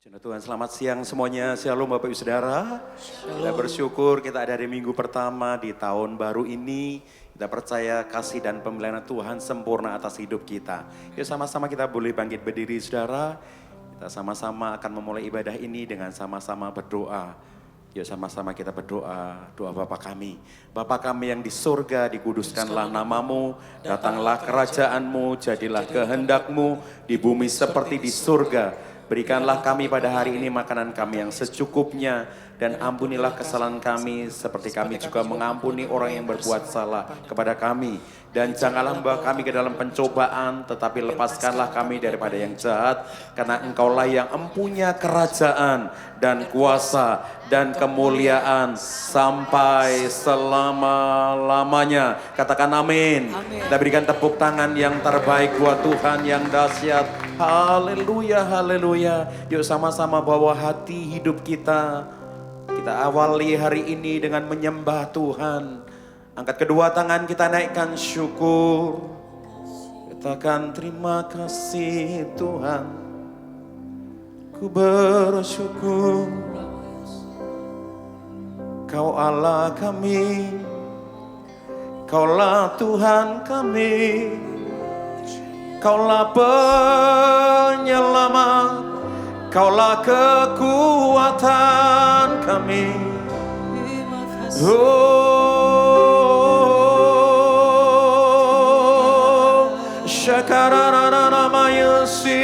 Puji Tuhan, selamat siang semuanya. Shalom Bapak Ibu Saudara. Kita bersyukur kita ada di minggu pertama di tahun baru ini. Kita percaya kasih dan pemeliharaan Tuhan sempurna atas hidup kita. Yuk sama-sama kita boleh bangkit berdiri saudara. Kita sama-sama akan memulai ibadah ini dengan sama-sama berdoa. Yuk sama-sama kita berdoa, doa Bapa kami. Bapa kami yang di surga, dikuduskanlah namamu, datanglah kerajaanmu, jadilah kehendakmu di bumi seperti di surga. Berikanlah kami pada hari ini makanan kami yang secukupnya, dan ampunilah kesalahan kami seperti kami juga mengampuni orang yang berbuat salah kepada kami. Dan janganlah membawa kami ke dalam pencobaan, tetapi lepaskanlah kami daripada yang jahat, karena Engkaulah yang empunya kerajaan dan kuasa dan kemuliaan sampai selama-lamanya. Katakan amin. Kita berikan tepuk tangan yang terbaik buat Tuhan yang dahsyat. Haleluya, haleluya. Yuk sama-sama bawa hati hidup kita. Kita awali hari ini dengan menyembah Tuhan. Angkat kedua tangan kita naikkan syukur. Katakan terima kasih Tuhan. Ku bersyukur. Kau Allah kami. Kaulah Tuhan kami. Kaulah penyelamat. Kaulah kekuatan kami. Shakarararama si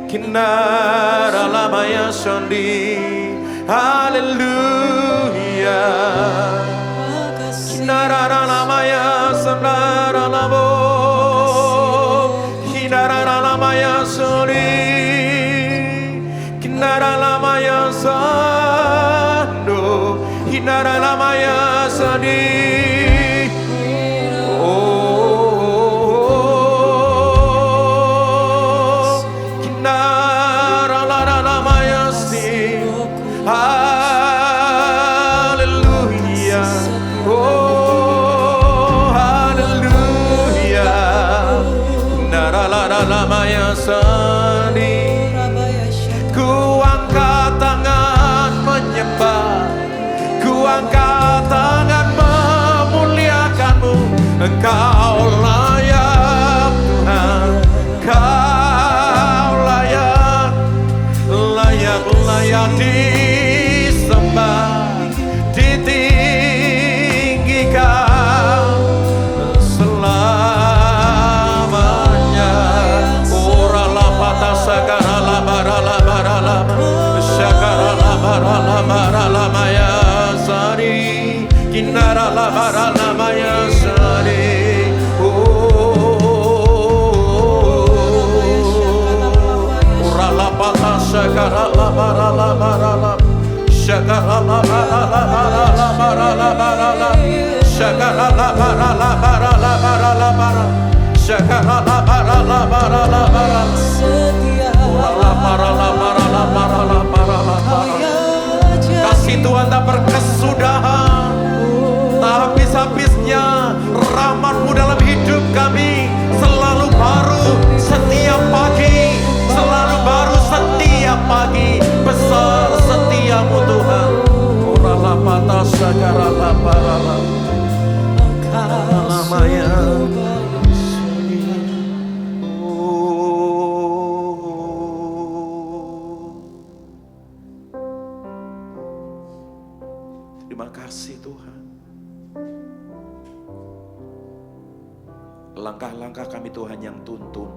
kinaralama yashondi. Haleluya. Kinaralama yasanaralamo. Kinaralama yashondi. Kinaralama yasando. Kinaralama yasandi. Ku angkat tangan menyembah, ku angkat tangan memuliakanmu. Engkau layak Tuhan, Kau layak, layak, layak disembah, ditinggikan selamanya. Kasih Tuhan tak berkesudahan, tak habis-habisnya. Rahmat-Mu dalam hidup kami selalu baru setiap pagi, selalu baru setiap pagi. Besar setiamu Tuhan. Oralah patah sagaralah paralah namanya. Terima kasih Tuhan. Langkah-langkah kami Tuhan yang tuntun.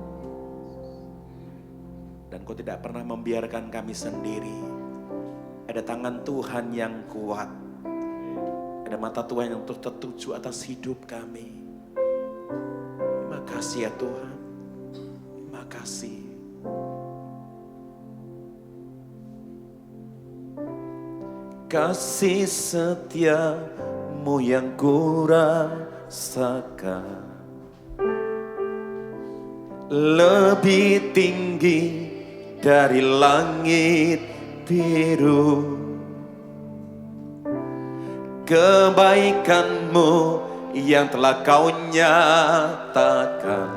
Dan Kau tidak pernah membiarkan kami sendiri. Ada tangan Tuhan yang kuat. Ada mata Tuhan yang terus tertuju atas hidup kami. Terima kasih ya Tuhan. Terima kasih. Kasih setiamu yang kurasakan lebih tinggi dari langit biru. Kebaikan-Mu yang telah Kau nyatakan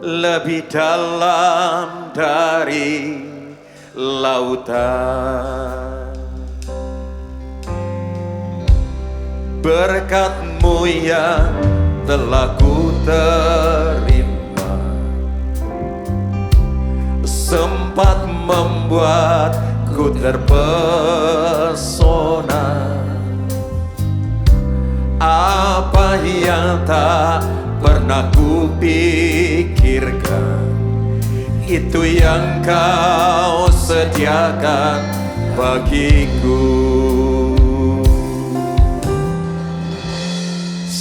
lebih dalam dari lautan. Berkat-Mu yang telah ku terima sempat membuatku terpesona. Apa yang tak pernah ku pikirkan, itu yang Kau sediakan bagiku.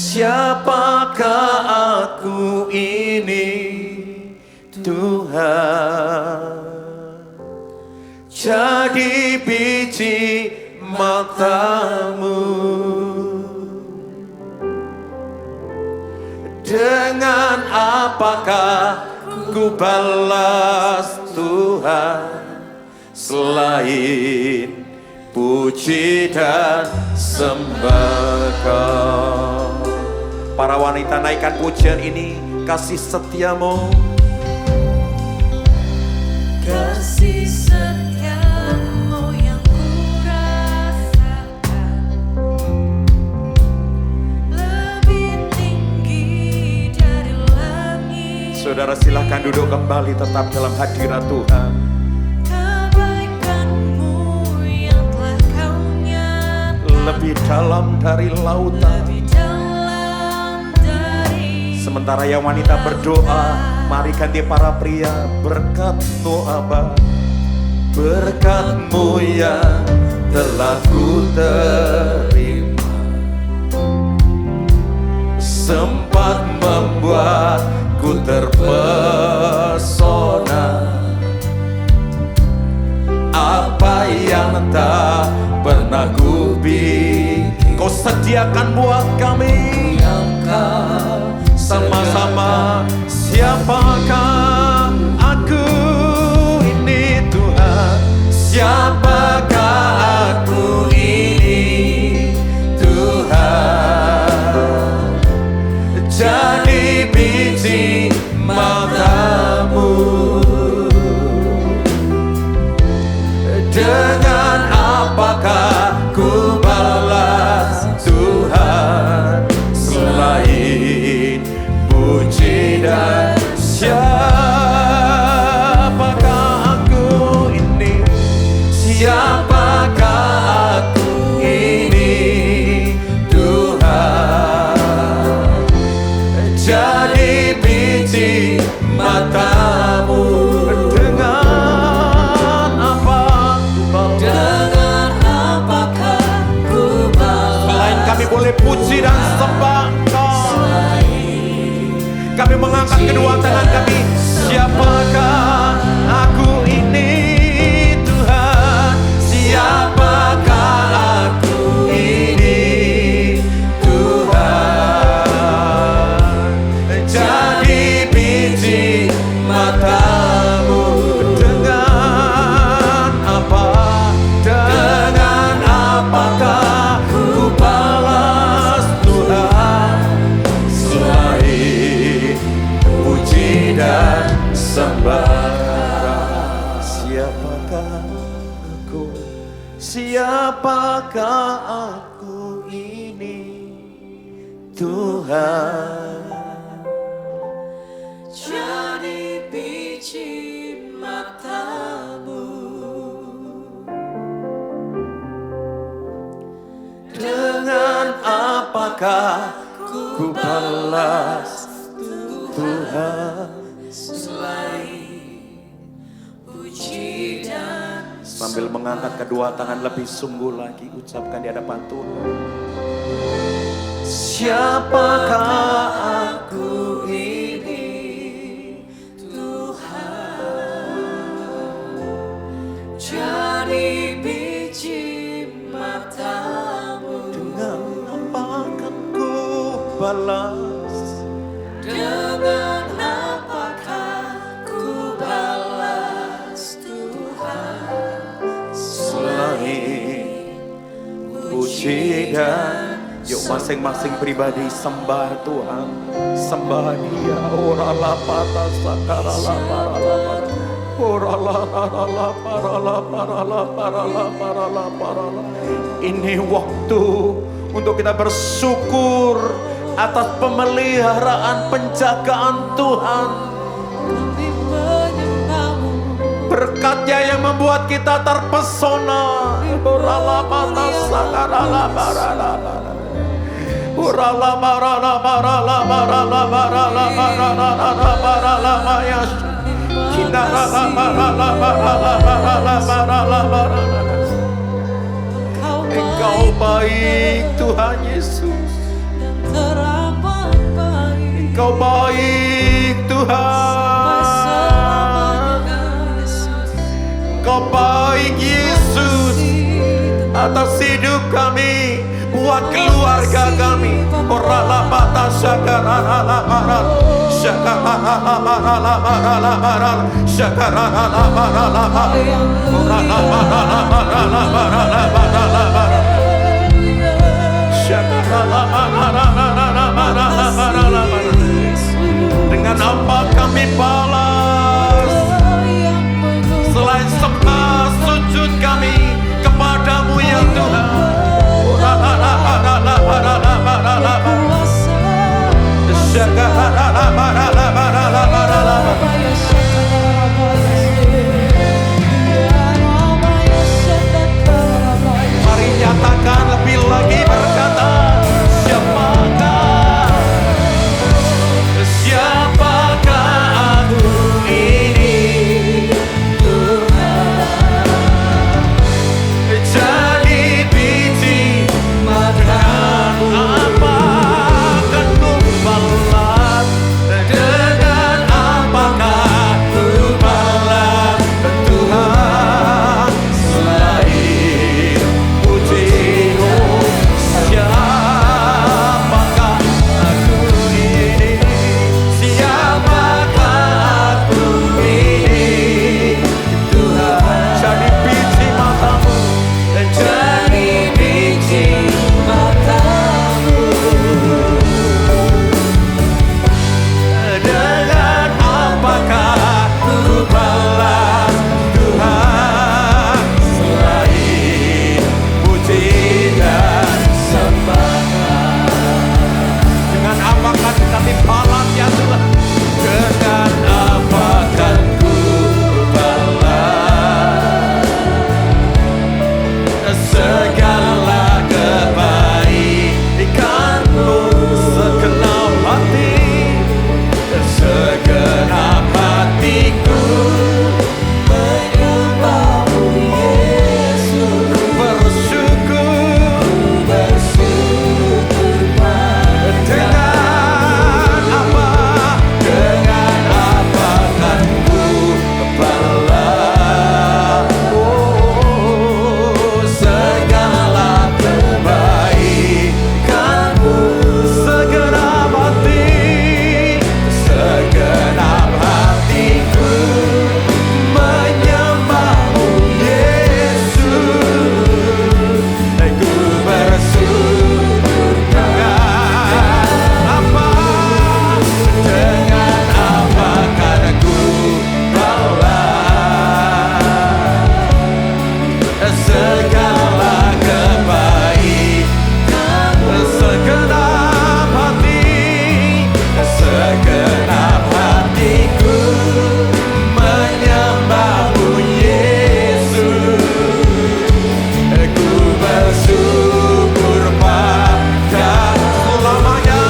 Siapakah aku ini, Tuhan? Jadi biji mata-Mu. Dengan apakah ku balas Tuhan, selain puji dan sembah Kau. Para wanita, naikkan pujian ini, kasih setia-Mu. Kasih setia-Mu yang ku rasakan lebih tinggi dari langit. Saudara silahkan duduk kembali tetap dalam hadirat Tuhan. Kebaikan-Mu yang telah Kau nyatakan Lebih dalam dari lautan. lebih dalam dari. Sementara yang wanita berdoa, mari ganti para pria. Berkat-Mu Aba, berkat-Mu yang telah ku terima sempat membuatku terpesona. Apa yang tak pernah ku pikir, Kau sediakan buat kami. Sama-sama, siapakah aku ini, Tuhan? Siapakah aku ini, Tuhan? Jadi biji mata-Mu. Dengan apakah ku balas Tuhan, selain puji dan siapakah aku ini? Siapakah aku ini, Tuhan? Jadi biji mata-Mu. Dengan apa ku balas? Dengan apakah ku balas? Selain kami boleh puji dan sembah Kau, kami mengangkat kedua tangan kami. Siapakah aku ini, Tuhan? Siapakah aku ini, Tuhan? Jadi biji mata-Mu. Dengan apa? Dengan apakah ku balas Tuhan, selain puji dan sembah? Siapakah aku? Siapakah aku ini, Tuhan? Jadi biji mata-Mu. Dengan apakah ku balas Tuhan? Selain puji dan Sambil mengangkat kedua tangan lebih sungguh lagi, ucapkan di hadapan Tuhan. Siapakah aku ini, jadi biji mata-Mu. dengan apa akan ku balas? Dengan apakah ku balas Tuhan, Selain puji dan yuk masing-masing pribadi sembah Tuhan, sembah Dia. Ora la pata sakara la para la para. Ini waktu untuk kita bersyukur atas pemeliharaan penjagaan Tuhan. Kami menyembahmu. Berkatnya yang membuat kita terpesona. Engkau baik Tuhan Yesus. Dan teramat baik. Engkau baik Sampai Tuhan. selamanya, Yesus. Engkau baik Yesus atas hidup kami, buat keluarga kami. Dengan apa kami balas selain sembah sujud kami kepadamu ya Tuhan. Mari nyatakan lebih lagi berkata, siapakah aku ini Tuhan, jadi biji dengan apa akan ku balas, dengan apakah ku balas Tuhan selain pujimu. Siapakah aku ini, siapakah aku ini Tuhan, jadi biji matamu, jadi biji matamu. Dengan apakah ku balas Tuhan selain puji dan sembah. Dengan apakah kami balas ya Tuhan, dengan apakah ku balas segala kebaikanmu, segenap hati, segenap hatiku menyembahmu Yesus. Ku bersyukur, dengan apa, dengan apa kan ku balas segala kebaikanmu, segenap hati, segenap hatiku menyembahmu Yesus. Ku bersyukur dengan apa kan ku balas segala kebaikanmu, segenap hati, segenap hatiku menyembahmu Yesus. Ku bersyukur pada selamanya,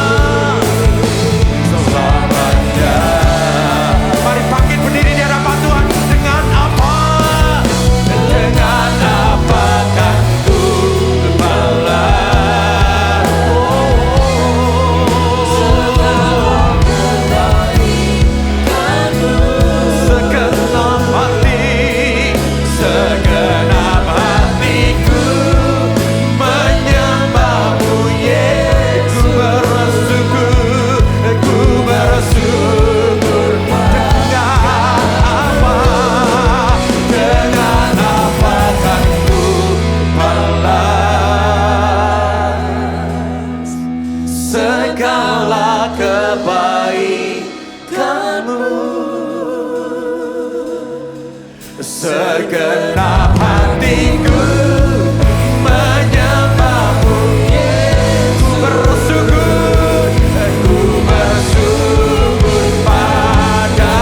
selamanya. Mari bangkit berdiri di hadapan Tuhan. Dengan apa, dengan apa kan ku balas segenap hati, segenap hatiku menyembahmu Yesus. Ku bersyukur, ku bersyukur dengan apa kan ku balas segala kebaikanmu. segenap hatiku menyembahmu Yesus. Ku bersyukur pada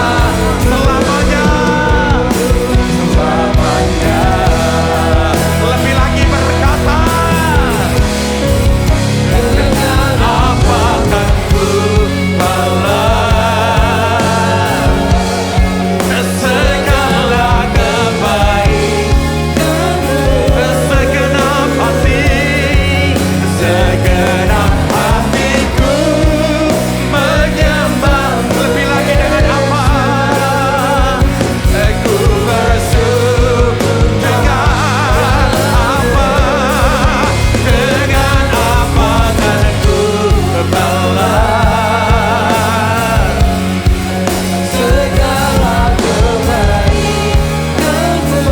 selamanya, selamanya. Lebih lagi berkata, dengan apa akan ku balas segala kebaikanmu, segenap hati, segenap hatiku menyembah. Lebih lagi dengan apa? Ku bersyukur dengan apa? Dengan apa kan ku balas segala kebaikanmu,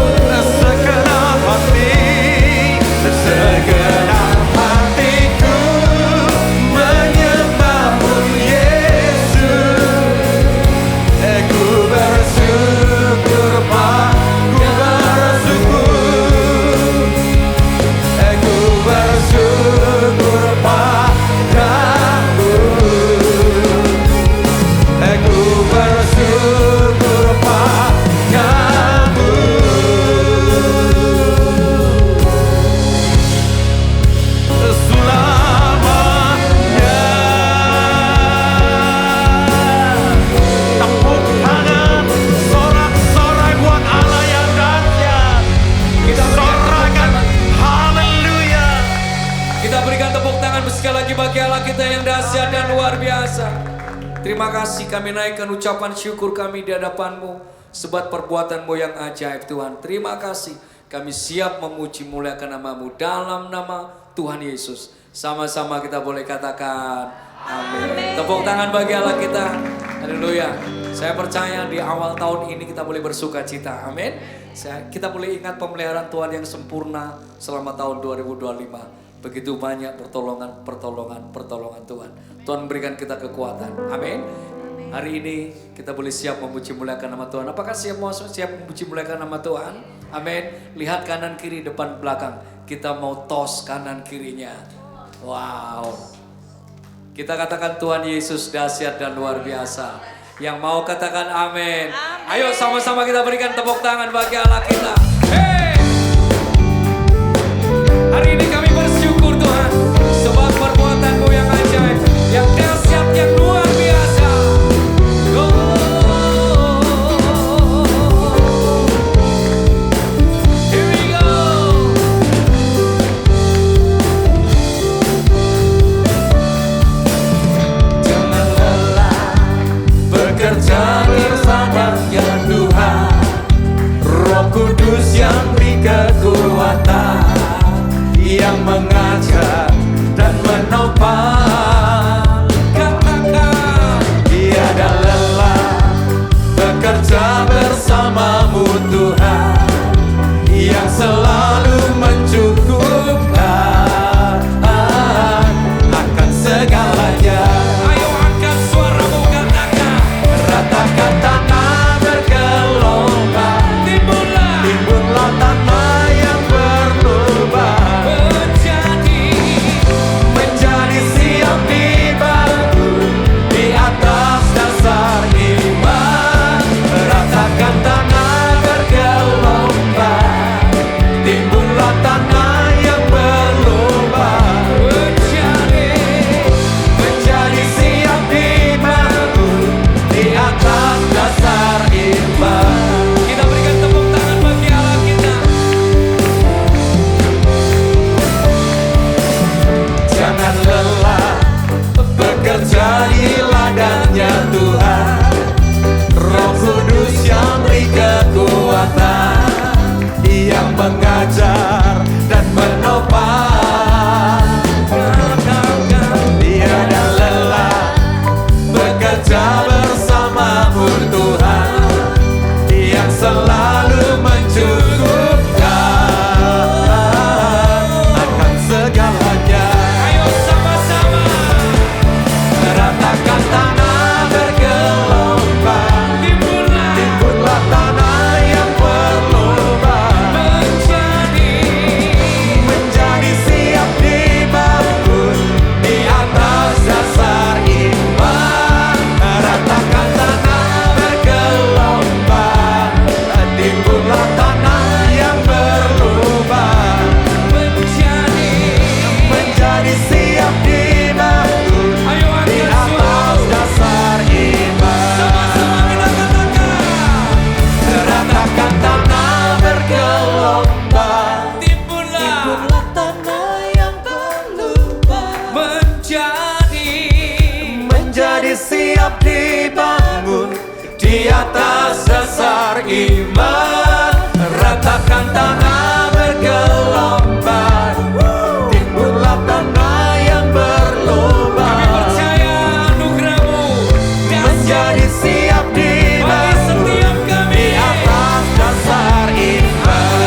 segenap hati, segenap hatiku menyembahmu Yesus. Ku bersyukur Pak, ku bersyukur padamu. Ku bersyukur padamu. Selamanya. Tepuk tangan, sorak-sorai buat Allah yang dahsyat. Kita sorakan haleluya. Kita berikan tepuk tangan sekali lagi bagi Allah kita yang dahsyat dan luar biasa. Terima kasih, kami naikkan ucapan syukur kami di hadapan-Mu sebab perbuatan-Mu yang ajaib Tuhan. Terima kasih, kami siap memuji muliakan nama-Mu dalam nama Tuhan Yesus. Sama-sama kita boleh katakan amin. Tepuk tangan bagi Allah kita. Haleluya. Saya percaya di awal tahun ini kita boleh bersuka cita. Amin. Kita boleh ingat pemeliharaan Tuhan yang sempurna selama tahun 2025. Begitu banyak pertolongan Tuhan. Tuhan berikan kita kekuatan. Amin. Hari ini kita boleh siap memuji muliakan nama Tuhan. Apakah siap memuji muliakan nama Tuhan? Amin. Lihat kanan kiri depan belakang. Kita mau tos kanan kirinya. Wow. Kita katakan Tuhan Yesus dahsyat dan luar biasa. Yang mau katakan amin. Ayo sama-sama kita berikan tepuk tangan bagi Allah kita. Hey! Hari ini kami bersyukur Tuhan sebab perbuatan-Mu yang ajaib, yang dahsyat, yang luar biasa. Here we go. Jangan lelah bekerja bersamanya Tuhan, Roh Kudus yang beri kekuatan, yang mengajar dan menopang. Katakan tiada lelah bekerja bersamamu Tuhan, yang selalu mencukupkan akan segalanya. Ayo angkat suaramu, katakan, ratakan tanah bergelombang, timbunlah tanah yang berlubang. siap dibangun di atas dasar iman. Ratakan tanah bergelombang, timbullah tanah yang berlubang. Kami percaya anugerah-Mu Menjadi siap bagi dibangun setiap kami. di atas dasar iman.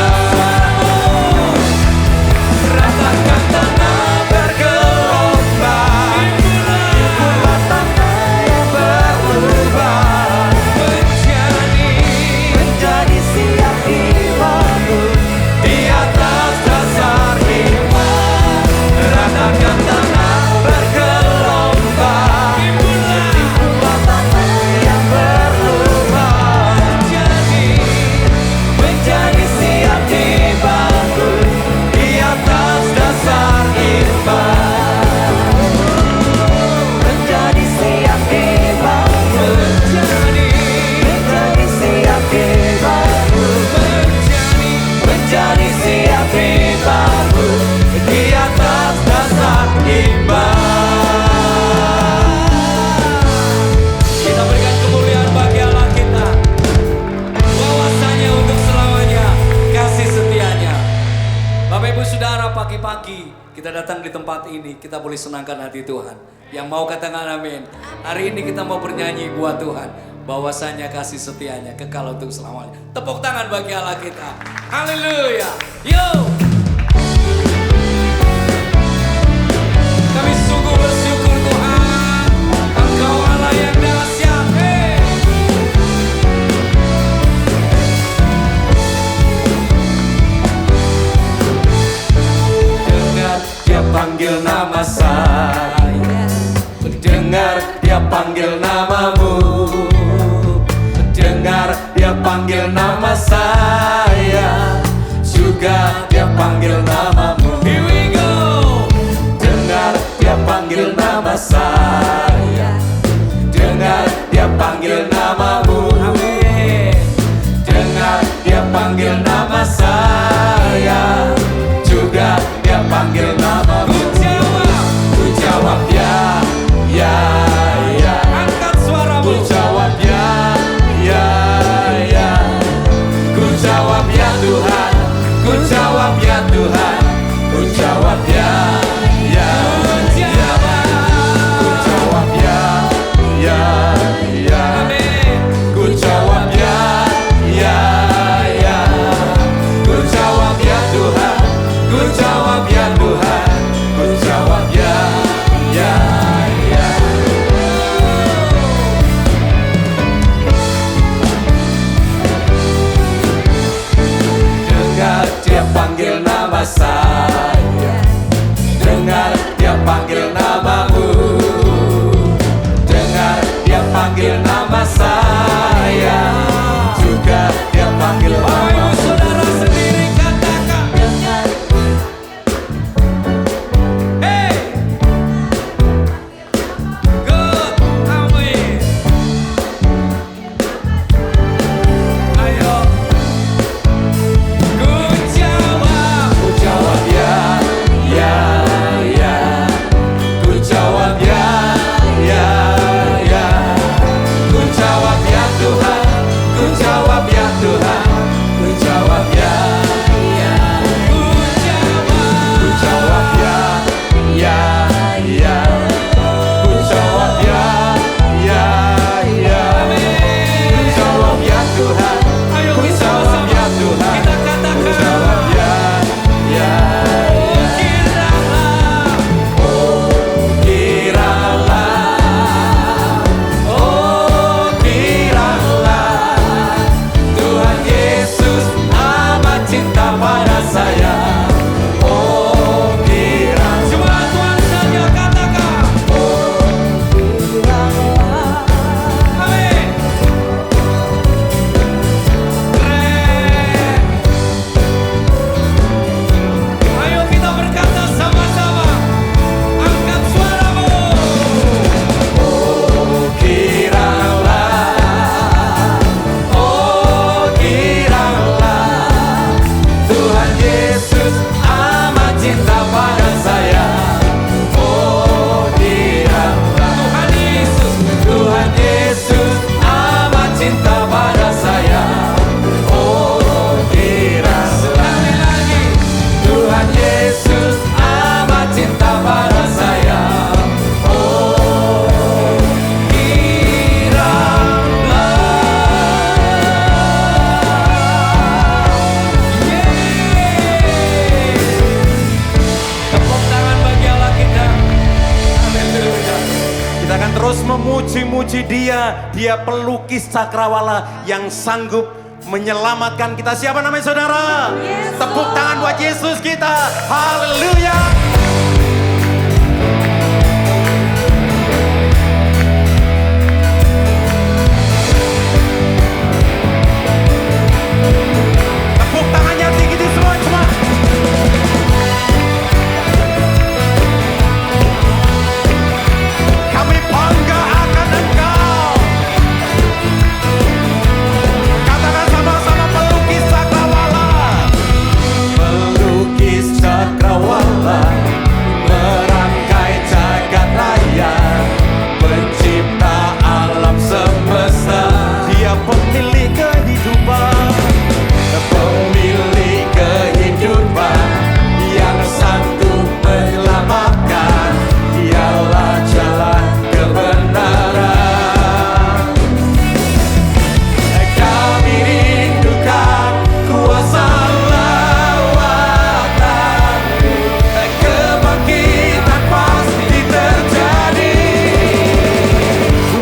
Ratakan tanah bergelombang, timbullah tanah yang berlubang. Menjadi siap dibangun di atas dasar iman. Ratakan tanah bergelombang, timbullah tanah yang berlubang. Menjadi siap dibangun di atas dasar iman. Menjadi siap dibangun, menjadi siap dibangun, menjadi siap dibangun di atas dasar iman. Kita berikan kemuliaan bagi Allah kita, bahwasanya untuk selamanya kasih setianya. Bapak Ibu Saudara, pagi-pagi kita datang di tempat ini, kita boleh senangkan hati Tuhan. Yang mau katakan amin. Hari ini kita mau bernyanyi buat Tuhan, bahwasanya kasih setianya kekal untuk selamanya. Tepuk tangan bagi Allah kita. Haleluya. Yo. Kami sungguh bersyukur Tuhan, Engkau Allah yang dahsyat. Hey. Dengar dia panggil nama saya, dengar dia panggil namamu, dengar dia panggil nama saya, juga dia panggil namamu. Here we go. Dengar dia panggil nama saya, dengar dia panggil namamu, Amin. dengar dia panggil nama saya, juga dia panggil namamu. Ku jawab ya, ya, ya. Angkat suaramu. Ku jawab ya, ya, ya. Ku jawab ya Tuhan, ku jawab ya Tuhan, ku jawab ya, ya, ya. Ku jawab ya, Kita akan terus memuji-muji Dia. Dia pelukis cakrawala yang sanggup menyelamatkan kita. Siapa namanya saudara? Tepuk tangan buat Yesus kita. Haleluya. Tepuk tangannya tinggi di semua cuma. Kami bangga akan Engkau. Katakan sama-sama pelukis cakrawala. Pelukis cakrawala, merangkai jagat raya, pencipta alam semesta. Dia pemilik kehidupan, pemilik kehidupan yang sanggup menyelamatkan. Dialah jalan kebenaran. Kami rindukan kuasa lawatan-Mu, kebangkitan pasti terjadi.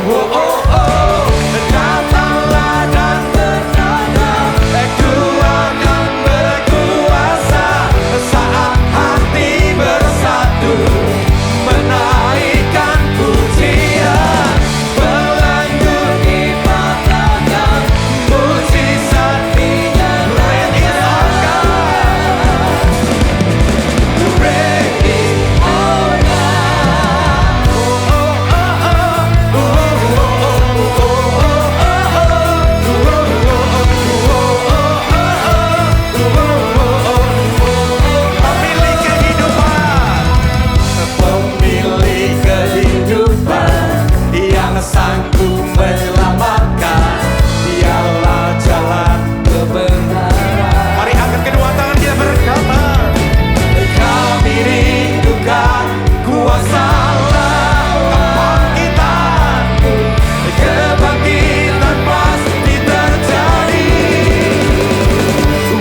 Oh, oh, oh, datanglah dan bertanda, Tuhan yang berkuasa. Saat hati bersatu, menaikkan pujian, pelanggur dipatahkan, mujizat dinyatakan. Great is our God. Oh, oh, oh, pemilik kehidupan, pemilik kehidupan yang sanggup menyelamatkan. Dialah jalan kebenaran. Mari angkat kedua tangan kita berkata, kami rindukan kuasa kebangkitan-Mu, kebangkitan pasti terjadi.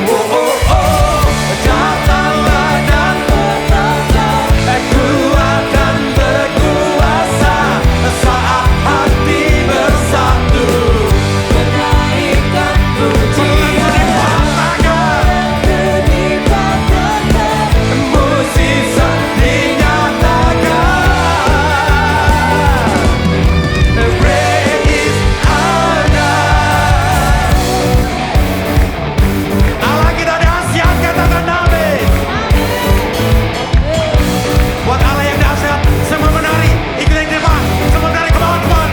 Oh, oh, oh, datanglah dan bertanda, kuat dan berkuasa. Saat hati bersatu, menaikkan pujian, mujizat dinyatakan. Great is our God. Allah kita dahsyat, katakan amin. Buat Allah yang dahsyat, semua menari, ikutin dia Pak. Semua menari, come on, come on.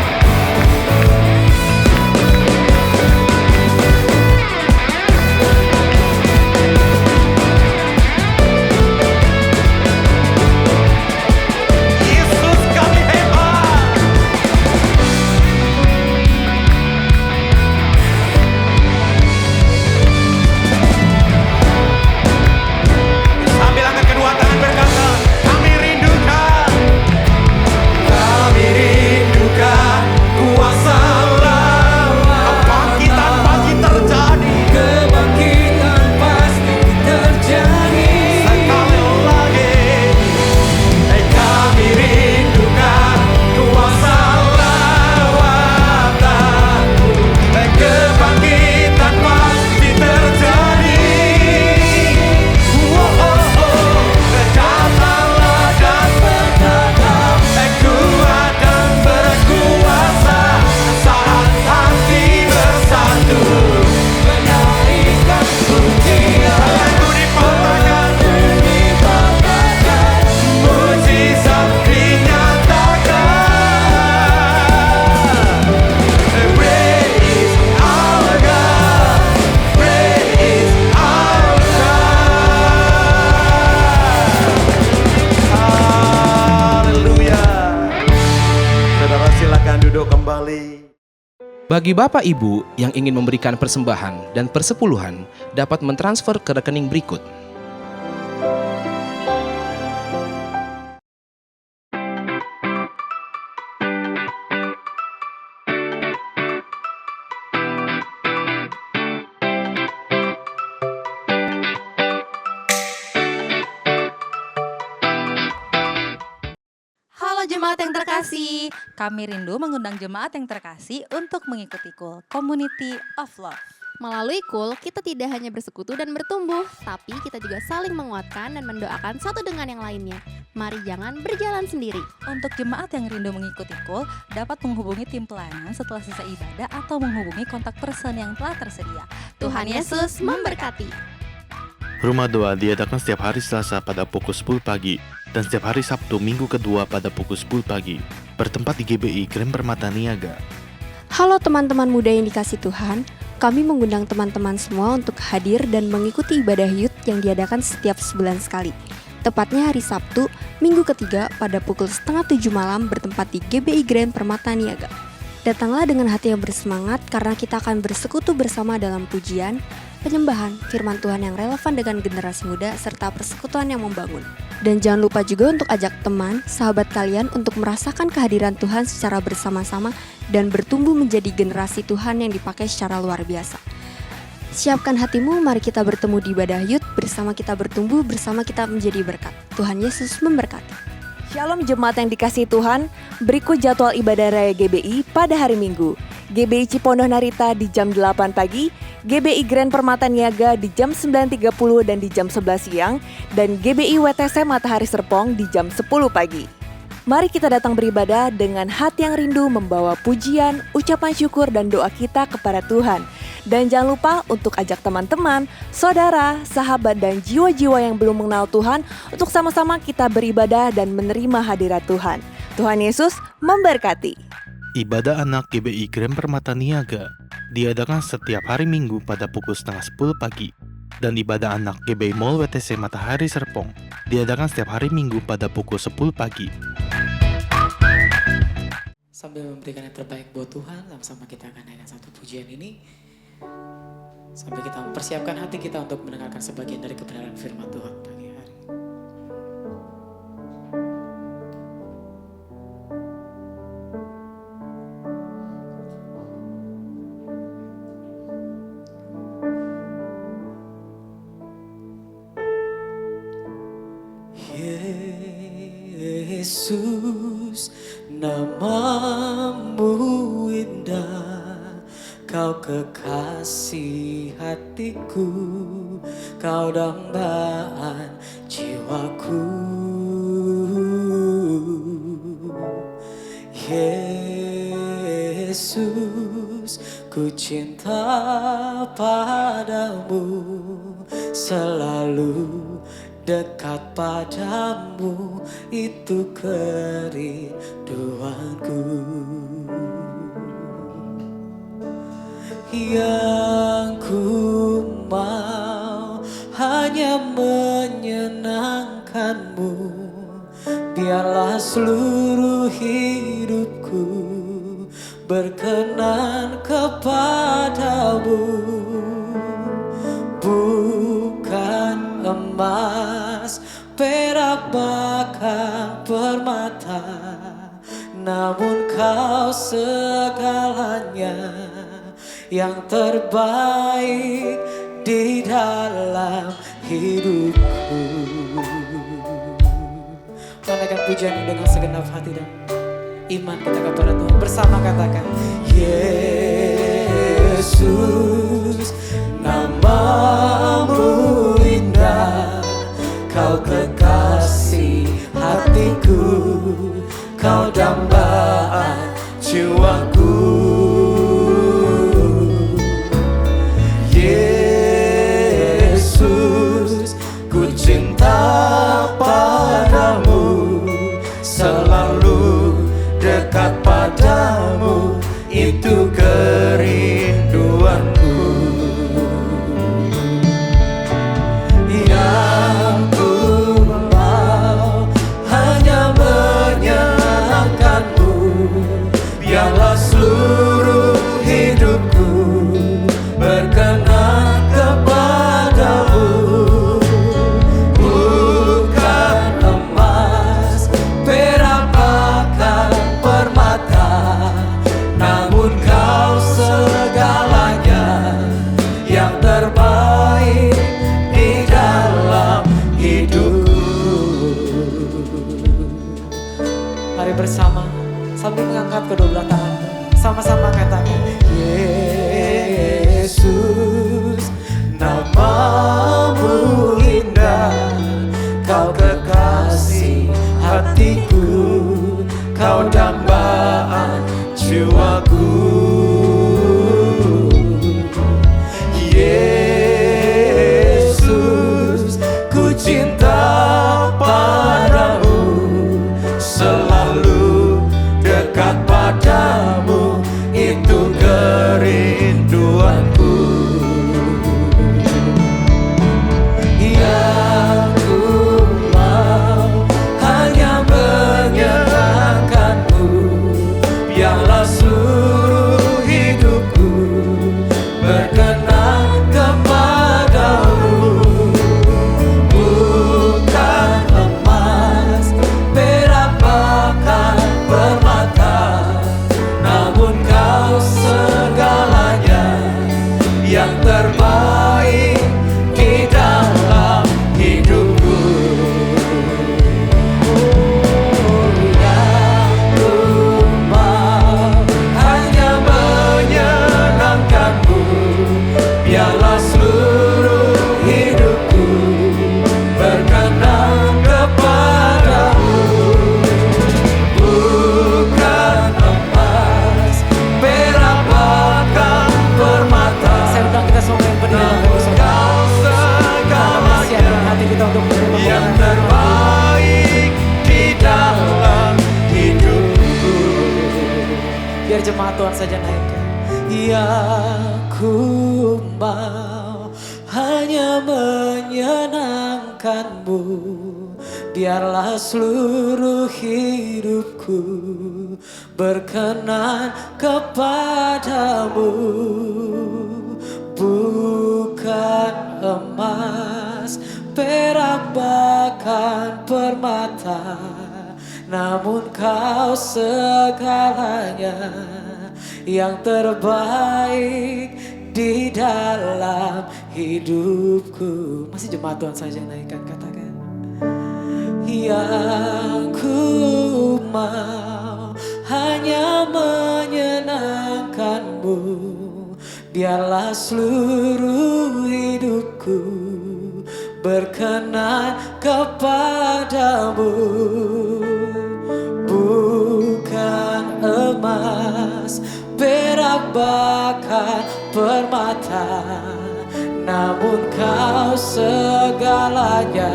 Yesus kami hebat. Sambil angkat kedua tangan berkata, kami rindukan kuasa Allah. Kebangkitan pasti terjadi. Kebangkitan pasti terjadi. Sekali lagi, kami rindukan kuasa lawatan-Mu, kebangkitan pasti terjadi. Oh, oh, oh, datanglah dan bertanda, kuat dan berkuasa. Saat hati bersatu, menaikkan pujian, lagu dipatahkan, mujizat dinyatakan. Great is our God, great is our God. Haleluya. Saudara silakan duduk kembali. Bagi Bapak Ibu yang ingin memberikan persembahan dan persepuluhan dapat mentransfer ke rekening berikut. Halo jemaat jemaat yang terkasih, kami rindu mengundang jemaat yang terkasih untuk mengikuti KUL, Community of Love. Melalui KUL, kita tidak hanya bersekutu dan bertumbuh, tapi kita juga saling menguatkan dan mendoakan satu dengan yang lainnya. Mari jangan berjalan sendiri. Untuk jemaat yang rindu mengikuti KUL, dapat menghubungi tim pelayanan setelah selesai ibadah atau menghubungi kontak person yang telah tersedia. Tuhan Yesus memberkati. Rumah Doa diadakan setiap hari Selasa pada pukul 10 pagi dan setiap hari Sabtu minggu kedua pada pukul 10 pagi. Bertempat di GBI Grand Permata Niaga. Halo teman-teman muda yang dikasih Tuhan, kami mengundang teman-teman semua untuk hadir dan mengikuti ibadah youth yang diadakan setiap sebulan sekali. Tepatnya hari Sabtu, minggu ketiga pada pukul 6:30 malam bertempat di GBI Grand Permata Niaga. Datanglah dengan hati yang bersemangat karena kita akan bersekutu bersama dalam pujian, penyembahan, firman Tuhan yang relevan dengan generasi muda, serta persekutuan yang membangun. Dan jangan lupa juga untuk ajak teman, sahabat kalian untuk merasakan kehadiran Tuhan secara bersama-sama dan bertumbuh menjadi generasi Tuhan yang dipakai secara luar biasa. Siapkan hatimu, mari kita bertemu di ibadah youth, bersama kita bertumbuh, bersama kita menjadi berkat. Tuhan Yesus memberkati. Shalom jemaat yang dikasihi Tuhan, berikut jadwal ibadah raya GBI pada hari Minggu. GBI Cipondoh Narita di jam 8 pagi, GBI Grand Permata Niaga di jam 9.30 dan di jam 11 siang, dan GBI WTC Matahari Serpong di jam 10 pagi. Mari kita datang beribadah dengan hati yang rindu membawa pujian, ucapan syukur dan doa kita kepada Tuhan. Dan jangan lupa untuk ajak teman-teman, saudara, sahabat dan jiwa-jiwa yang belum mengenal Tuhan untuk sama-sama kita beribadah dan menerima hadirat Tuhan. Tuhan Yesus memberkati. Ibadah anak GBI Grand Permata Niaga diadakan setiap hari Minggu pada pukul 9:30 pagi. Dan ibadah anak GBI Mall WTC Matahari Serpong diadakan setiap hari Minggu pada pukul 10 pagi. Sambil memberikan yang terbaik buat Tuhan, sama-sama kita akan naikkan satu pujian ini. Sampai kita mempersiapkan hati kita untuk mendengarkan sebagian dari kebenaran firman Tuhan pagi hari. Yesus, namamu indah, kau kekasih hatiku, kau dambaan jiwaku. Yesus, ku cinta padamu, selalu dekat padamu, itu kerinduanku. Yang ku mau hanya menyenangkanmu, biarlah seluruh hidupku berkenan kepadamu. Bukan emas, perak, bahkan permata, namun kau segalanya, yang terbaik di dalam hidupku. Menaikkan pujian ini dengan segenap hati dan iman kita kepada Tuhan. Bersama katakan, Yesus, namamu indah, kau kekasih hatiku, kau dambaan jiwaku. Yesus, ku cinta padamu, selalu dekat padamu, itu kerinduanku. Yang ku mau hanya menyenangkanmu, biarlah seluruh hidupku berkenan kepadamu. Bukan emas, perak, bahkan permata, namun kau segalanya, yang terbaik di dalam hidupku. Mari bersama angkat kedua belah tanganmu. Sama-sama katakan, Yesus, namamu indah, kau kekasih hatiku, kau dambaan jiwaku. Yesus, ku cinta padamu, selalu dekat padamu, itu kerinduanku. Yang ku mau hanya menyenangkanmu, biarlah seluruh hidupku berkenan kepadamu. Bukan emas, perak, bahkan permata, namun kau segalanya yang terbaik di dalam hidupku. Yang ku mau hanya menyenangkanmu, biarlah seluruh hidupku berkenan kepadamu. Bukan emas, perak, bahkan permata. Saya undang kita semua yang berdiri. Kau segalanya hati kita untuk yang terbaik di dalam hidupku. Biar jemaat Tuhan saja naikkan. Yang ku mau hanya menyenangkanmu, biarlah seluruh hidupku berkenan kepadamu. Bukan emas, perak, bahkan permata, namun kau segalanya yang terbaik di dalam hidupku. Masih jemaat Tuhan saja naikkan, katakan. Yang ku mau hanya menyenangkanmu, biarlah seluruh hidupku berkenan kepadamu. Bukan emas, perak, bahkan permata, namun kau segalanya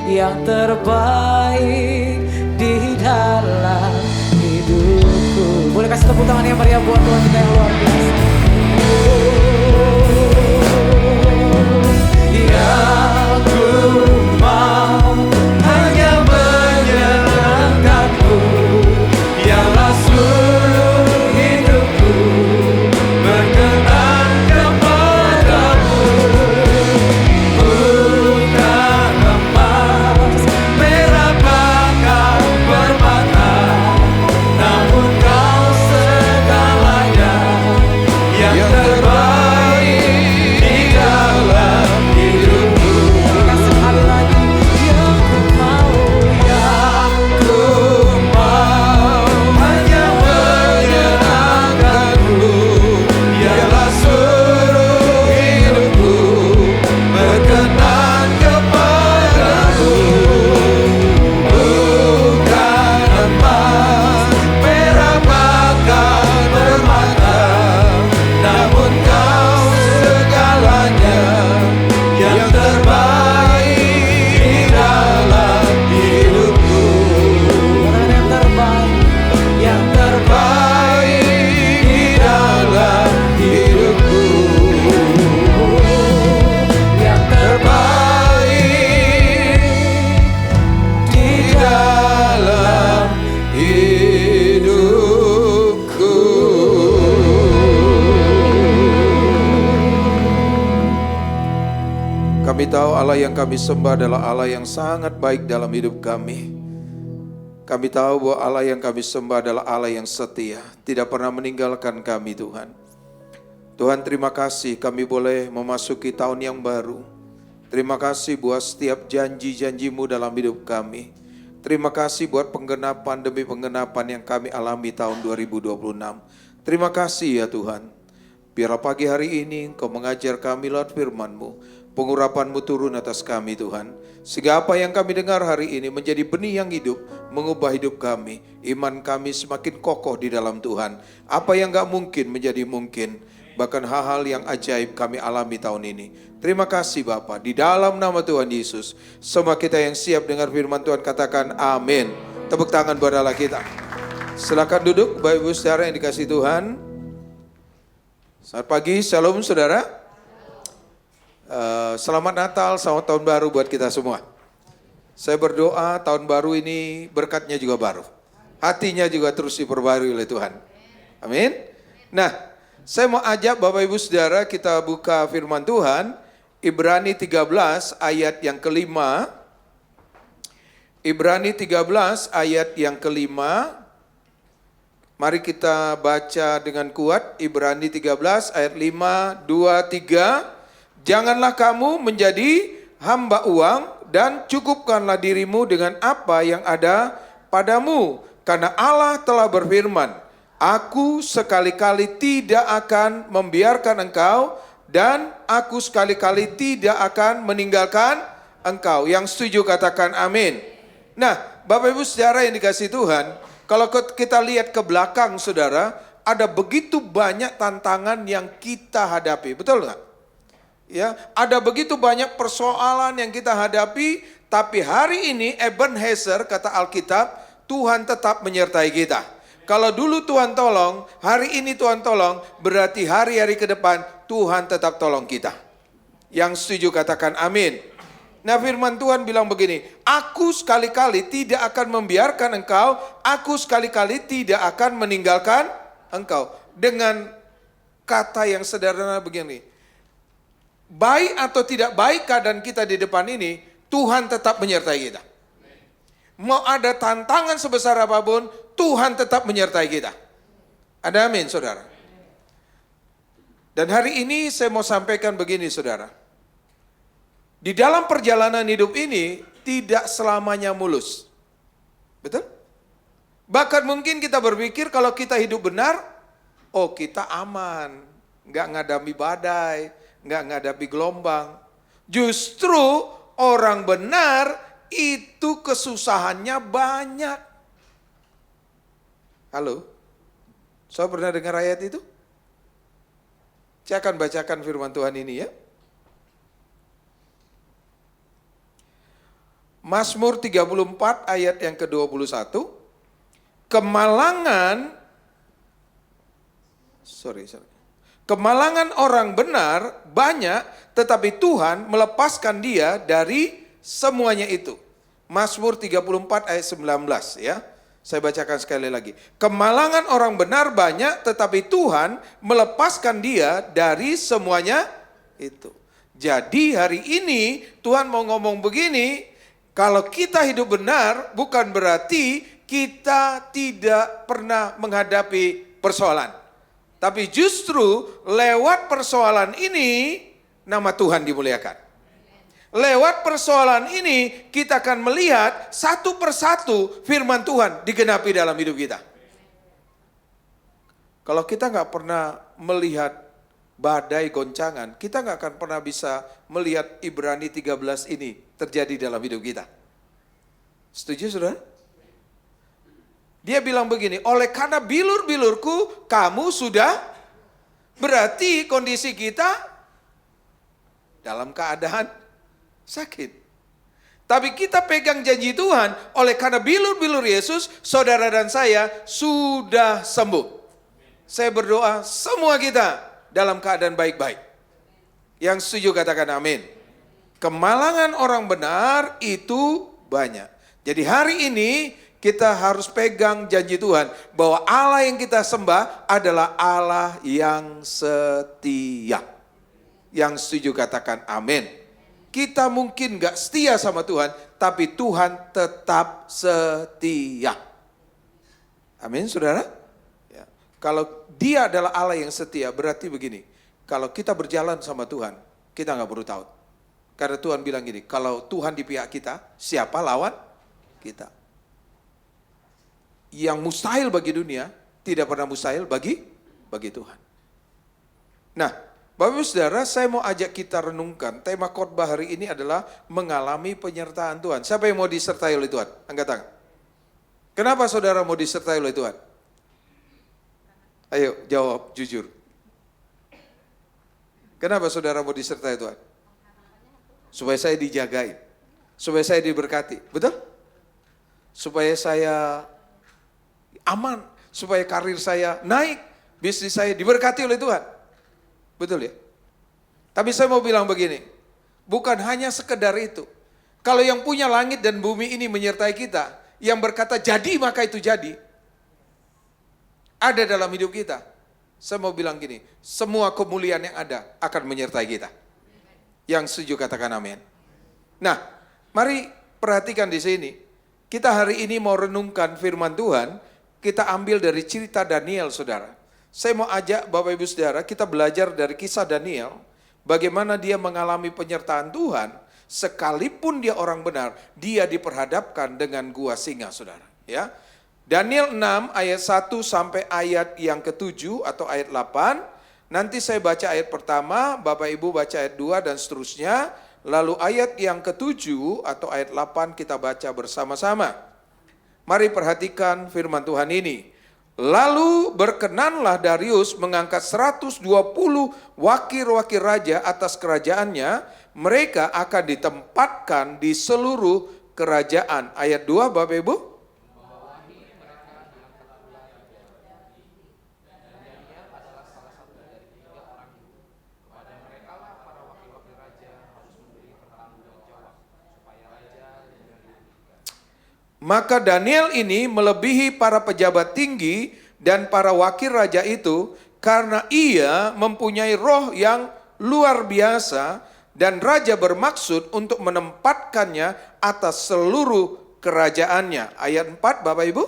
yang terbaik di dalam hidupku. Boleh kasih tepuk tangan yang meriah buat Tuhan kita yang luar biasa. Yang ku mau hanya menyenangkanmu, biarlah seluruh hidupku berkenan kepadamu. Bukan emas, perak, bahkan permata, namun kau segalanya yang terbaik di dalam hidupku. Sekali lagi, yang ku mau hanya menyenangkanmu, biarlah seluruh hidupku berkenan kepadamu. Bukan emas, perak, bahkan permata, namun kau segalanya yang terbaik di dalam hidupku. Yang terbaik di dalam hidupku. Yang terbaik di dalam hidupku. Kami tahu Allah yang kami sembah adalah Allah yang sangat baik dalam hidup kami. Kami tahu bahwa Allah yang kami sembah adalah Allah yang setia, tidak pernah meninggalkan kami, Tuhan. Tuhan, terima kasih kami boleh memasuki tahun yang baru. Terima kasih buat setiap janji-janji-Mu dalam hidup kami. Terima kasih buat penggenapan demi penggenapan yang kami alami tahun 2026. Terima kasih ya Tuhan. Biarlah pagi hari ini Engkau mengajar kami lewat firman-Mu. Pengurapan-Mu turun atas kami Tuhan. Sehingga apa yang kami dengar hari ini menjadi benih yang hidup, mengubah hidup kami. Iman kami semakin kokoh di dalam Tuhan. Apa yang gak mungkin menjadi mungkin. Bahkan hal-hal yang ajaib kami alami tahun ini. Terima kasih Bapa. Di dalam nama Tuhan Yesus, semua kita yang siap dengar firman Tuhan katakan amin. Tepuk tangan buat Allah kita. Silakan duduk Bapak Ibu Saudara yang dikasihi Tuhan. Selamat pagi, shalom saudara. Selamat Natal, selamat tahun baru buat kita semua. Saya berdoa tahun baru ini berkatnya juga baru. Hatinya juga terus diperbarui oleh Tuhan. Amin. Nah, saya mau ajak Bapak Ibu Saudara kita buka firman Tuhan. Ibrani 13 ayat yang kelima. Ibrani 13 ayat yang kelima. Mari kita baca dengan kuat. Ibrani 13 ayat 5, 2, 3. Janganlah kamu menjadi hamba uang dan cukupkanlah dirimu dengan apa yang ada padamu. Karena Allah telah berfirman, Aku sekali-kali tidak akan membiarkan engkau dan aku sekali-kali tidak akan meninggalkan engkau. Yang setuju katakan amin. Nah, Bapak Ibu Saudara yang dikasihi Tuhan, kalau kita lihat ke belakang saudara, ada begitu banyak tantangan yang kita hadapi. Betul nggak? Ya, ada begitu banyak persoalan yang kita hadapi, tapi hari ini Ebenezer kata Alkitab, Tuhan tetap menyertai kita. Kalau dulu Tuhan tolong, hari ini Tuhan tolong, berarti hari-hari ke depan Tuhan tetap tolong kita. Yang setuju katakan amin. Nah firman Tuhan bilang begini, Aku sekali-kali tidak akan membiarkan engkau, aku sekali-kali tidak akan meninggalkan engkau. Dengan kata yang sederhana begini, baik atau tidak baik keadaan kita di depan ini, Tuhan tetap menyertai kita. Mau ada tantangan sebesar apapun, Tuhan tetap menyertai kita. Ada amin saudara. Dan hari ini saya mau sampaikan begini saudara. Di dalam perjalanan hidup ini tidak selamanya mulus. Betul? Bahkan mungkin kita berpikir kalau kita hidup benar, oh kita aman, nggak ngadami badai, nggak ngadapi gelombang. Justru orang benar itu kesusahannya banyak. Halo? Saya pernah dengar ayat itu? Saya akan bacakan firman Tuhan ini ya. Mazmur 34 ayat yang ke-21. Kemalangan orang benar banyak, tetapi Tuhan melepaskan dia dari semuanya itu. Mazmur 34 ayat 19 ya. Saya bacakan sekali lagi. Kemalangan orang benar banyak, tetapi Tuhan melepaskan dia dari semuanya itu. Jadi hari ini Tuhan mau ngomong begini, kalau kita hidup benar bukan berarti kita tidak pernah menghadapi persoalan. Tapi justru lewat persoalan ini nama Tuhan dimuliakan. Lewat persoalan ini kita akan melihat satu persatu firman Tuhan digenapi dalam hidup kita. Kalau kita nggak pernah melihat badai goncangan, kita nggak akan pernah bisa melihat Ibrani 13 ini terjadi dalam hidup kita. Setuju saudara? Dia bilang begini, oleh karena bilur-bilurku kamu sudah, berarti kondisi kita dalam keadaan sakit. Tapi kita pegang janji Tuhan, oleh karena bilur-bilur Yesus, saudara dan saya sudah sembuh. Saya berdoa semua kita dalam keadaan baik-baik. Yang setuju katakan amin. Kemalangan orang benar itu banyak. Jadi hari ini kita harus pegang janji Tuhan bahwa Allah yang kita sembah adalah Allah yang setia. Yang setuju katakan amin. Kita mungkin gak setia sama Tuhan, tapi Tuhan tetap setia. Amin saudara? Ya. Kalau dia adalah Allah yang setia, berarti begini. Kalau kita berjalan sama Tuhan, kita gak perlu tahu. Karena Tuhan bilang gini, kalau Tuhan di pihak kita, siapa lawan kita? yang mustahil bagi dunia tidak pernah mustahil bagi Tuhan. Nah, Bapak Ibu Saudara, saya mau ajak kita renungkan. Tema khotbah hari ini adalah mengalami penyertaan Tuhan. Siapa yang mau disertai oleh Tuhan? Angkat tangan. Kenapa saudara mau disertai oleh Tuhan? Ayo jawab jujur. Kenapa saudara mau disertai Tuhan? Supaya saya dijagain. Supaya saya diberkati. Betul? Supaya saya aman. Supaya karir saya naik. Bisnis saya diberkati oleh Tuhan. Betul ya? Tapi saya mau bilang begini. Bukan hanya sekedar itu. Kalau yang punya langit dan bumi ini menyertai kita. Yang berkata jadi maka itu jadi. Ada dalam hidup kita. Saya mau bilang gini. Semua kemuliaan yang ada akan menyertai kita. Yang setuju katakan amin. Nah, mari perhatikan di sini. Kita hari ini mau renungkan firman Tuhan. Kita ambil dari cerita Daniel, saudara. Saya mau ajak Bapak Ibu Saudara, kita belajar dari kisah Daniel. Bagaimana dia mengalami penyertaan Tuhan. Sekalipun dia orang benar, dia diperhadapkan dengan gua singa, saudara. Ya, Daniel 6 ayat 1 sampai ayat yang ke-7 atau ayat 8. Nanti saya baca ayat pertama, Bapak Ibu baca ayat 2 dan seterusnya. Lalu ayat yang ke-7 atau ayat 8 kita baca bersama-sama. Mari perhatikan firman Tuhan ini. Lalu berkenanlah Darius mengangkat 120 wakil-wakil raja atas kerajaannya. Mereka akan ditempatkan di seluruh kerajaan. Ayat 2 Bapak Ibu. Maka Daniel ini melebihi para pejabat tinggi dan para wakil raja itu karena ia mempunyai roh yang luar biasa dan raja bermaksud untuk menempatkannya atas seluruh kerajaannya. Ayat 4 Bapak Ibu.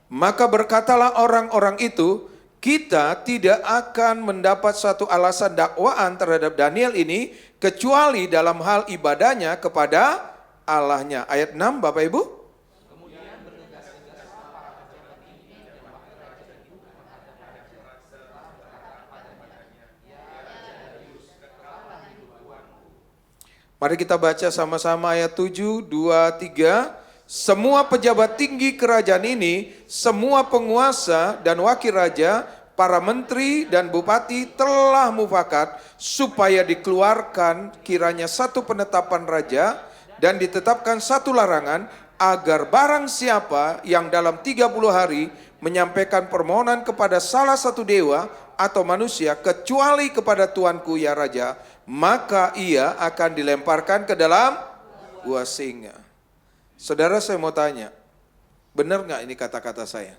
Maka berkatalah orang-orang itu, kita tidak akan mendapat suatu alasan dakwaan terhadap Daniel ini, kecuali dalam hal ibadahnya kepada Allahnya. Ayat 6 Bapak Ibu. Mari kita baca sama-sama ayat 7, 2, 3. Semua pejabat tinggi kerajaan ini, semua penguasa dan wakil raja, para menteri dan bupati telah mufakat supaya dikeluarkan kiranya satu penetapan raja dan ditetapkan satu larangan agar barang siapa yang dalam 30 hari menyampaikan permohonan kepada salah satu dewa atau manusia kecuali kepada tuanku ya raja, maka ia akan dilemparkan ke dalam gua singa. Saudara, saya mau tanya, benar nggak ini kata-kata saya?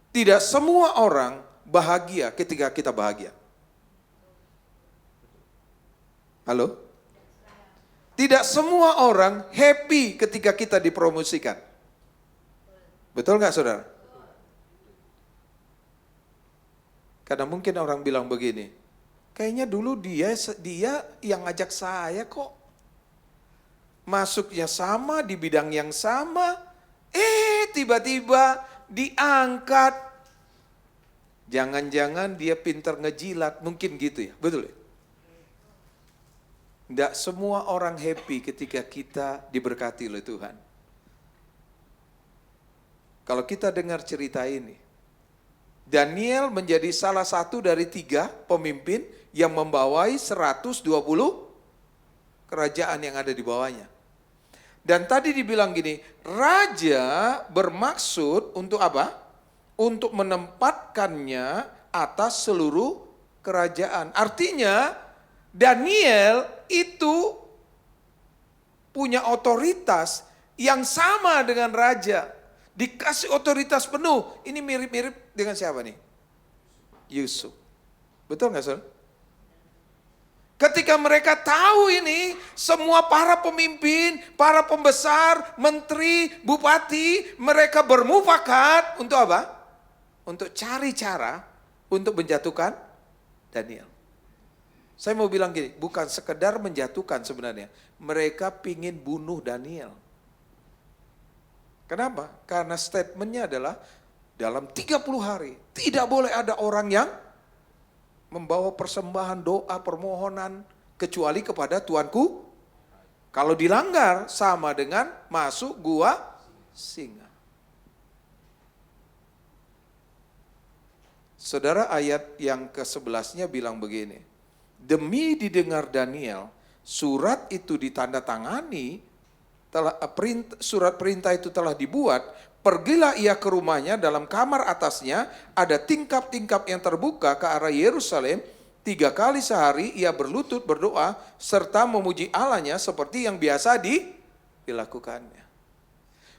Tidak semua orang bahagia ketika kita bahagia. Halo? Tidak semua orang happy ketika kita dipromosikan. Betul nggak saudara? Karena mungkin orang bilang begini, kayaknya dulu dia yang ngajak saya kok. Masuknya sama, di bidang yang sama, tiba-tiba diangkat. Jangan-jangan dia pintar ngejilat, mungkin gitu ya, betul ya? Tidak semua orang happy ketika kita diberkati oleh Tuhan. Kalau kita dengar cerita ini, Daniel menjadi salah satu dari 3 pemimpin yang membawai 120 kerajaan yang ada di bawahnya. Dan tadi dibilang gini, raja bermaksud untuk apa? Untuk menempatkannya atas seluruh kerajaan. Artinya Daniel itu punya otoritas yang sama dengan raja. Dikasih otoritas penuh. Ini mirip-mirip dengan siapa nih? Yusuf. Betul nggak saudara? Ketika mereka tahu ini, semua para pemimpin, para pembesar, menteri, bupati, mereka bermufakat untuk apa? Untuk cari cara untuk menjatuhkan Daniel. Saya mau bilang gini, bukan sekedar menjatuhkan sebenarnya. Mereka pingin bunuh Daniel. Kenapa? Karena statementnya adalah dalam 30 hari tidak boleh ada orang yang membawa persembahan, doa, permohonan kecuali kepada Tuanku. Kalau dilanggar sama dengan masuk gua singa. Saudara, ayat yang ke-11-nya bilang begini. Demi didengar Daniel, surat itu ditandatangani, surat perintah itu telah dibuat. Pergilah ia ke rumahnya, dalam kamar atasnya ada tingkap-tingkap yang terbuka ke arah Yerusalem. 3 kali sehari ia berlutut berdoa serta memuji Allahnya seperti yang biasa dilakukannya.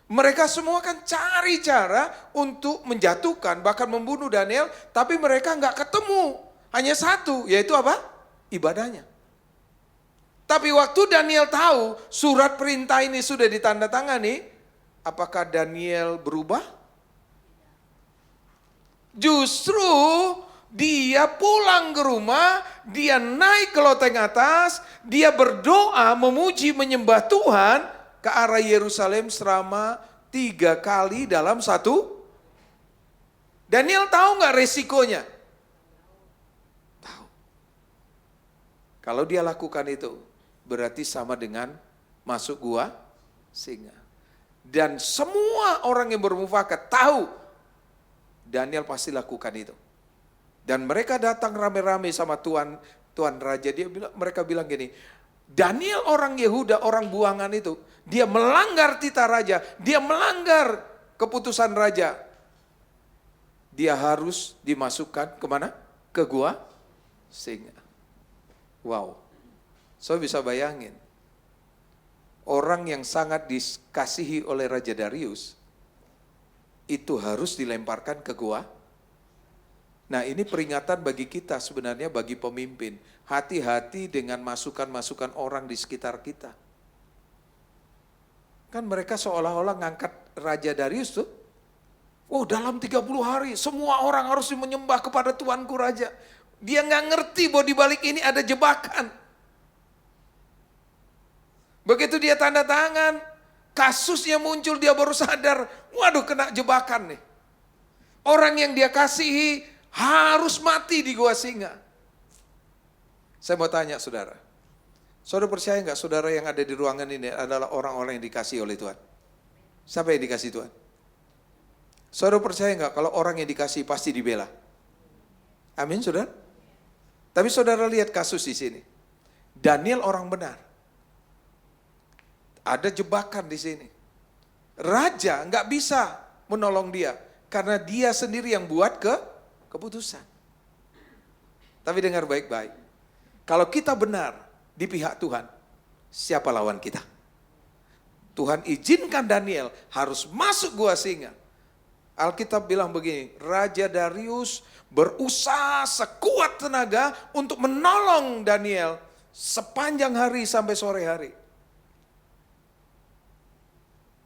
Mereka semua kan cari cara untuk menjatuhkan, bahkan membunuh Daniel, tapi mereka nggak ketemu. Hanya satu, yaitu apa? Ibadahnya. Tapi waktu Daniel tahu surat perintah ini sudah ditandatangani, apakah Daniel berubah? Justru dia pulang ke rumah, dia naik ke loteng atas, dia berdoa, memuji, menyembah Tuhan ke arah Yerusalem selama 3 kali dalam satu. Daniel tahu nggak resikonya? Tahu. Kalau dia lakukan itu, berarti sama dengan masuk gua singa. Dan semua orang yang bermufakat tahu Daniel pasti lakukan itu. Dan mereka datang rame-rame sama Tuan Raja. Mereka bilang gini, Daniel orang Yehuda, orang buangan itu, dia melanggar titah raja, dia melanggar keputusan raja. Dia harus dimasukkan kemana? Ke gua singa. Wow, saya bisa bayangin. Orang yang sangat dikasihi oleh Raja Darius, itu harus dilemparkan ke gua. Nah, ini peringatan bagi kita sebenarnya, bagi pemimpin. Hati-hati dengan masukan-masukan orang di sekitar kita. Kan mereka seolah-olah ngangkat Raja Darius tuh. Oh, dalam 30 hari semua orang harus menyembah kepada Tuanku Raja. Dia nggak ngerti bahwa di balik ini ada jebakan. Begitu dia tanda tangan, kasusnya muncul, dia baru sadar, waduh kena jebakan nih. Orang yang dia kasihi harus mati di gua singa. Saya mau tanya saudara, saudara percaya nggak saudara yang ada di ruangan ini adalah orang-orang yang dikasihi oleh Tuhan? Siapa yang dikasihi Tuhan? Saudara percaya nggak kalau orang yang dikasihi pasti dibela? Amin saudara? Tapi saudara lihat kasus di sini. Daniel orang benar. Ada jebakan di sini. Raja nggak bisa menolong dia karena dia sendiri yang buat keputusan. Tapi dengar baik-baik. Kalau kita benar di pihak Tuhan, siapa lawan kita? Tuhan izinkan Daniel harus masuk gua singa. Alkitab bilang begini, Raja Darius berusaha sekuat tenaga untuk menolong Daniel sepanjang hari sampai sore hari.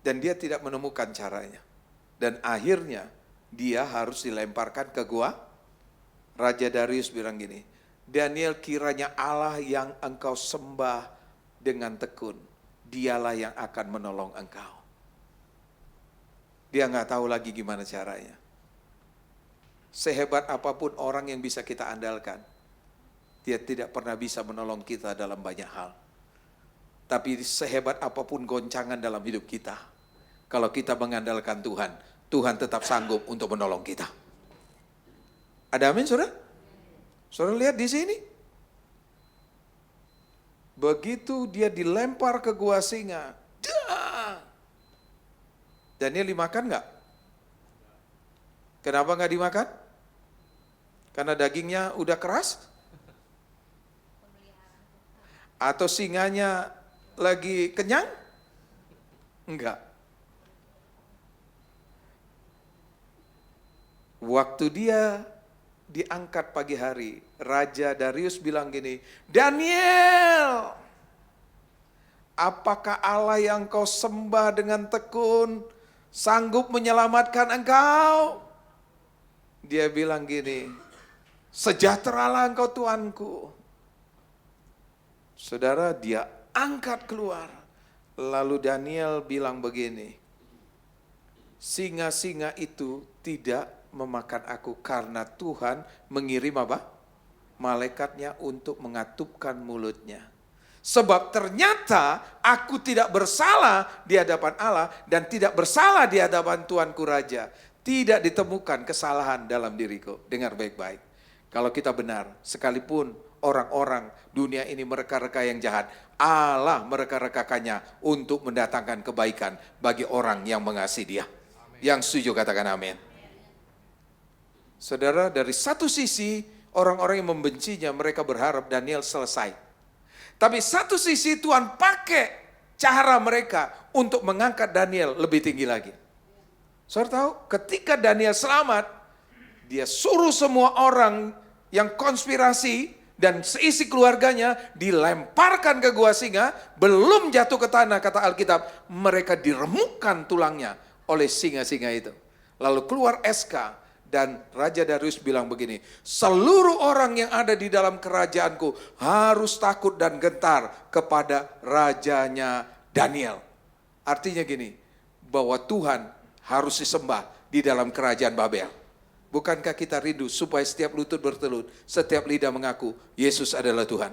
Dan dia tidak menemukan caranya. Dan akhirnya dia harus dilemparkan ke gua. Raja Darius bilang gini, Daniel, kiranya Allah yang engkau sembah dengan tekun, dialah yang akan menolong engkau. Dia nggak tahu lagi gimana caranya. Sehebat apapun orang yang bisa kita andalkan, dia tidak pernah bisa menolong kita dalam banyak hal. Tapi sehebat apapun goncangan dalam hidup kita, kalau kita mengandalkan Tuhan, Tuhan tetap sanggup untuk menolong kita. Ada amin saudara? Saudara lihat di sini. Begitu dia dilempar ke gua singa, Daniel dimakan nggak? Kenapa nggak dimakan? Karena dagingnya udah keras? Atau singanya lagi kenyang? Enggak. Waktu dia diangkat pagi hari. Raja Darius bilang gini, Daniel, apakah Allah yang kau sembah dengan tekun sanggup menyelamatkan engkau? Dia bilang gini, sejahteralah engkau Tuanku. Saudara, dia angkat keluar. Lalu Daniel bilang begini, singa-singa itu tidak memakan aku karena Tuhan mengirim apa? Malaikatnya untuk mengatupkan mulutnya. Sebab ternyata aku tidak bersalah di hadapan Allah dan tidak bersalah di hadapan Tuanku Raja. Tidak ditemukan kesalahan dalam diriku. Dengar baik-baik. Kalau kita benar, sekalipun orang-orang dunia ini mereka-reka yang jahat, Allah mereka-rekakannya untuk mendatangkan kebaikan bagi orang yang mengasihi Dia. Yang setuju katakan amin. Saudara, dari satu sisi orang-orang yang membencinya mereka berharap Daniel selesai. Tapi satu sisi Tuhan pakai cara mereka untuk mengangkat Daniel lebih tinggi lagi. Saudara tahu, ketika Daniel selamat, dia suruh semua orang yang konspirasi dan seisi keluarganya dilemparkan ke gua singa, belum jatuh ke tanah kata Alkitab, mereka diremukkan tulangnya oleh singa-singa itu. Lalu keluar SK. Dan Raja Darius bilang begini, seluruh orang yang ada di dalam kerajaanku harus takut dan gentar kepada rajanya Daniel. Artinya gini, bahwa Tuhan harus disembah di dalam kerajaan Babel. Bukankah kita rindu supaya setiap lutut bertelut, setiap lidah mengaku Yesus adalah Tuhan?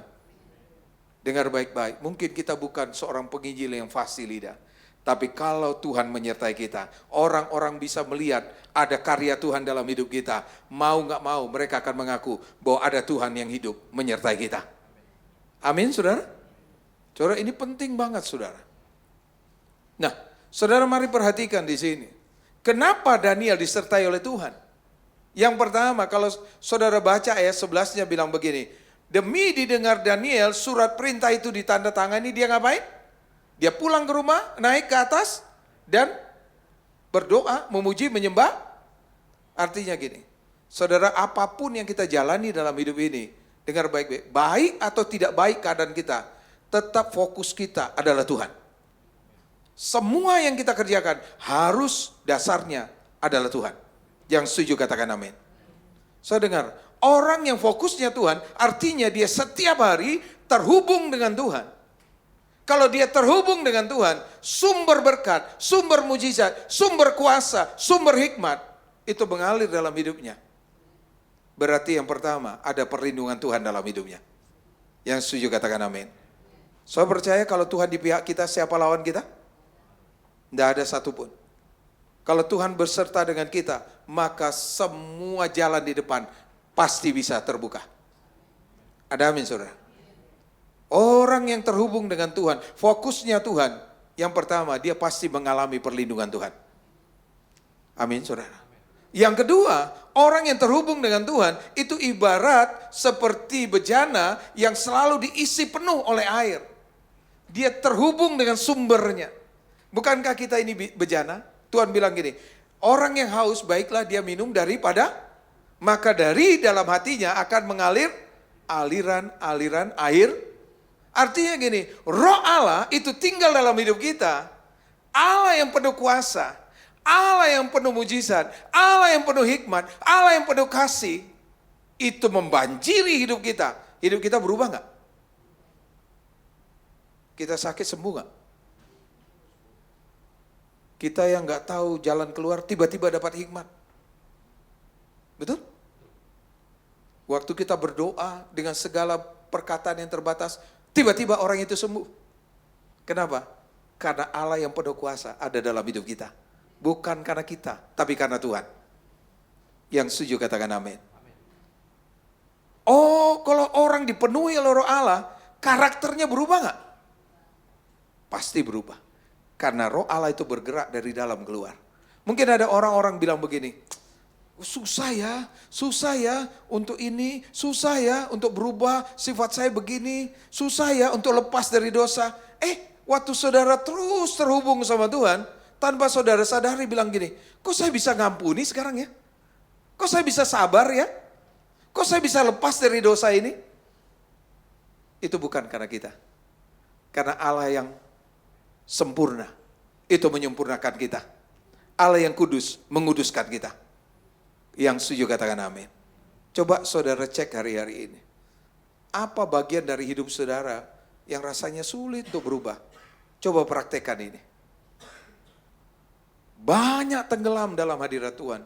Dengar baik-baik, mungkin kita bukan seorang penginjil yang fasih lidah. Tapi kalau Tuhan menyertai kita, orang-orang bisa melihat ada karya Tuhan dalam hidup kita. Mau gak mau mereka akan mengaku bahwa ada Tuhan yang hidup menyertai kita. Amin saudara? Saudara, ini penting banget saudara. Nah, saudara mari perhatikan di sini. Kenapa Daniel disertai oleh Tuhan? Yang pertama, kalau saudara baca ayat 11-nya bilang begini, demi didengar Daniel surat perintah itu ditandatangani, dia ngapain? Dia pulang ke rumah, naik ke atas, dan berdoa, memuji, menyembah. Artinya gini, saudara, apapun yang kita jalani dalam hidup ini, dengar baik-baik, baik atau tidak baik keadaan kita, tetap fokus kita adalah Tuhan. Semua yang kita kerjakan harus dasarnya adalah Tuhan. Yang setuju katakan amin. Saya dengar, orang yang fokusnya Tuhan, artinya dia setiap hari terhubung dengan Tuhan. Kalau dia terhubung dengan Tuhan, sumber berkat, sumber mujizat, sumber kuasa, sumber hikmat, itu mengalir dalam hidupnya. Berarti yang pertama, ada perlindungan Tuhan dalam hidupnya. Yang setuju katakan amin. Saya percaya kalau Tuhan di pihak kita, siapa lawan kita? Tidak ada satupun. Kalau Tuhan berserta dengan kita, maka semua jalan di depan pasti bisa terbuka. Ada amin saudara? Orang yang terhubung dengan Tuhan, fokusnya Tuhan, yang pertama dia pasti mengalami perlindungan Tuhan. Amin saudara. Yang kedua, orang yang terhubung dengan Tuhan itu ibarat seperti bejana yang selalu diisi penuh oleh air. Dia terhubung dengan sumbernya. Bukankah kita ini bejana? Tuhan bilang gini, orang yang haus baiklah dia minum daripada, maka dari dalam hatinya akan mengalir aliran-aliran air. Artinya gini, roh Allah itu tinggal dalam hidup kita. Allah yang penuh kuasa, Allah yang penuh mujizat, Allah yang penuh hikmat, Allah yang penuh kasih. Itu membanjiri hidup kita. Hidup kita berubah gak? Kita sakit sembuh gak? Kita yang gak tahu jalan keluar tiba-tiba dapat hikmat. Betul? Waktu kita berdoa dengan segala perkataan yang terbatas, tiba-tiba orang itu sembuh. Kenapa? Karena Allah yang penuh kuasa ada dalam hidup kita. Bukan karena kita, tapi karena Tuhan. Yang setuju katakan amin. Oh, kalau orang dipenuhi oleh roh Allah, karakternya berubah gak? Pasti berubah. Karena roh Allah itu bergerak dari dalam keluar. Mungkin ada orang-orang bilang begini, susah ya untuk ini, susah ya untuk berubah, sifat saya begini, susah ya untuk lepas dari dosa. Waktu saudara terus terhubung sama Tuhan, tanpa saudara sadari bilang gini, kok saya bisa ngampuni sekarang ya? Kok saya bisa sabar ya? Kok saya bisa lepas dari dosa ini? Itu bukan karena kita. Karena Allah yang sempurna, itu menyempurnakan kita. Allah yang kudus, menguduskan kita. Yang setuju katakan amin. Coba saudara cek hari-hari ini. Apa bagian dari hidup saudara yang rasanya sulit untuk berubah? Coba praktekkan ini. Banyak tenggelam dalam hadirat Tuhan.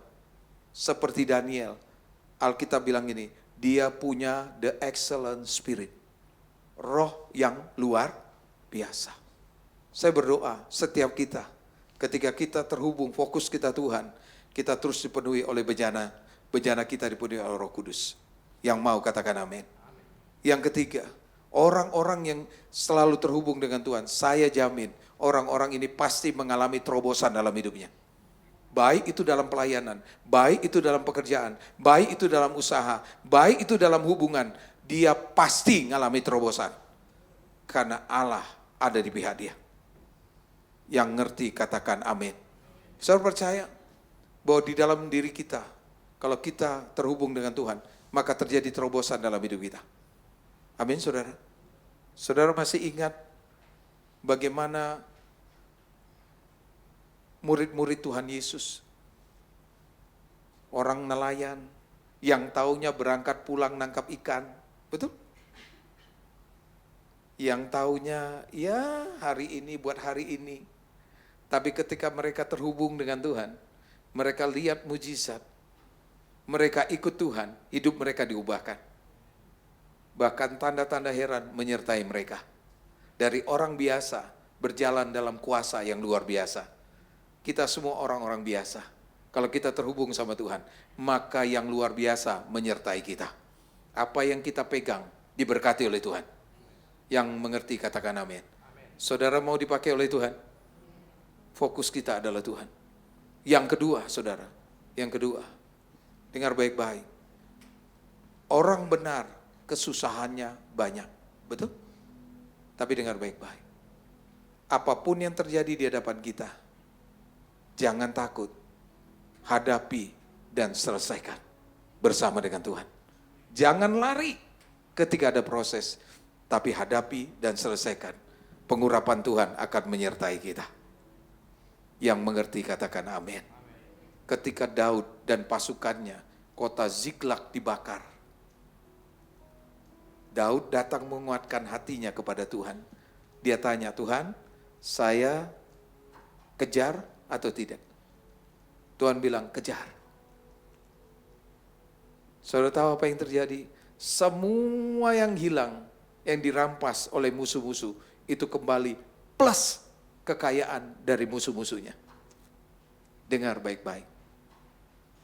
Seperti Daniel. Alkitab bilang ini, dia punya the excellent spirit. Roh yang luar biasa. Saya berdoa setiap kita, ketika kita terhubung, fokus kita Tuhan, kita terus dipenuhi oleh bejana kita dipenuhi oleh Roh Kudus. Yang mau katakan amin. Yang ketiga, orang-orang yang selalu terhubung dengan Tuhan, saya jamin orang-orang ini pasti mengalami terobosan dalam hidupnya. Baik itu dalam pelayanan, baik itu dalam pekerjaan, baik itu dalam usaha, baik itu dalam hubungan, dia pasti mengalami terobosan. Karena Allah ada di pihak dia. Yang ngerti katakan amin. Saudara percaya bahwa di dalam diri kita, kalau kita terhubung dengan Tuhan, maka terjadi terobosan dalam hidup kita. Amin saudara. Saudara masih ingat bagaimana murid-murid Tuhan Yesus, orang nelayan yang taunya berangkat pulang nangkap ikan, betul? Yang taunya ya hari ini buat hari ini. Tapi ketika mereka terhubung dengan Tuhan, mereka lihat mujizat, mereka ikut Tuhan, hidup mereka diubahkan. Bahkan tanda-tanda heran menyertai mereka. Dari orang biasa berjalan dalam kuasa yang luar biasa. Kita semua orang-orang biasa. Kalau kita terhubung sama Tuhan, maka yang luar biasa menyertai kita. Apa yang kita pegang diberkati oleh Tuhan. Yang mengerti katakan amin. Saudara mau dipakai oleh Tuhan? Fokus kita adalah Tuhan. Yang kedua saudara, yang kedua, dengar baik-baik. Orang benar kesusahannya banyak, betul? Tapi dengar baik-baik. Apapun yang terjadi di hadapan kita, jangan takut, hadapi dan selesaikan bersama dengan Tuhan. Jangan lari ketika ada proses, tapi hadapi dan selesaikan. Pengurapan Tuhan akan menyertai kita. Yang mengerti katakan amin. Ketika Daud dan pasukannya, kota Ziklag dibakar. Daud datang menguatkan hatinya kepada Tuhan. Dia tanya, Tuhan, saya kejar atau tidak? Tuhan bilang, kejar. Saudara tahu apa yang terjadi? Semua yang hilang, yang dirampas oleh musuh-musuh, itu kembali plus kekayaan dari musuh-musuhnya. Dengar baik-baik.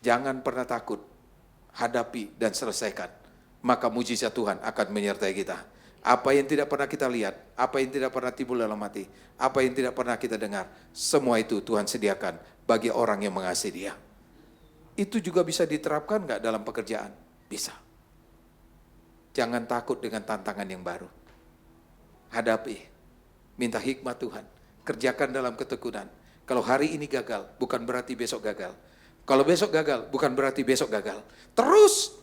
Jangan pernah takut, hadapi dan selesaikan. Maka mujizat Tuhan akan menyertai kita. Apa yang tidak pernah kita lihat, apa yang tidak pernah timbul dalam hati, apa yang tidak pernah kita dengar, semua itu Tuhan sediakan bagi orang yang mengasihi Dia. Itu juga bisa diterapkan nggak dalam pekerjaan? Bisa. Jangan takut dengan tantangan yang baru. Hadapi, minta hikmat Tuhan, kerjakan dalam ketekunan. Kalau hari ini gagal, bukan berarti besok gagal. Kalau besok gagal, bukan berarti besok gagal. Terus.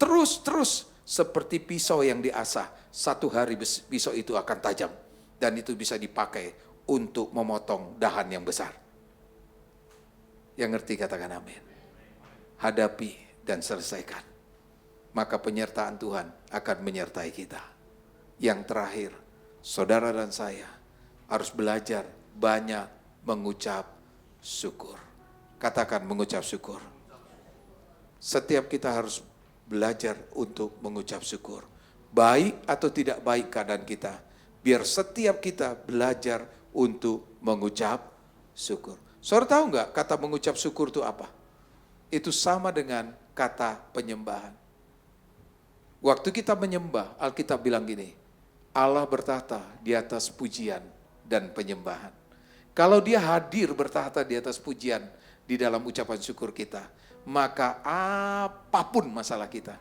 Seperti pisau yang diasah, satu hari pisau itu akan tajam. Dan itu bisa dipakai untuk memotong dahan yang besar. Yang ngerti katakan amin. Hadapi dan selesaikan. Maka penyertaan Tuhan akan menyertai kita. Yang terakhir, saudara dan saya harus belajar banyak mengucap syukur. Katakan mengucap syukur. Setiap kita harus belajar untuk mengucap syukur. Baik atau tidak baik keadaan kita, biar setiap kita belajar untuk mengucap syukur. Saudara tahu nggak kata mengucap syukur itu apa? Itu sama dengan kata penyembahan. Waktu kita menyembah, Alkitab bilang gini, Allah bertahta di atas pujian dan penyembahan. Kalau Dia hadir bertahta di atas pujian di dalam ucapan syukur kita, maka apapun masalah kita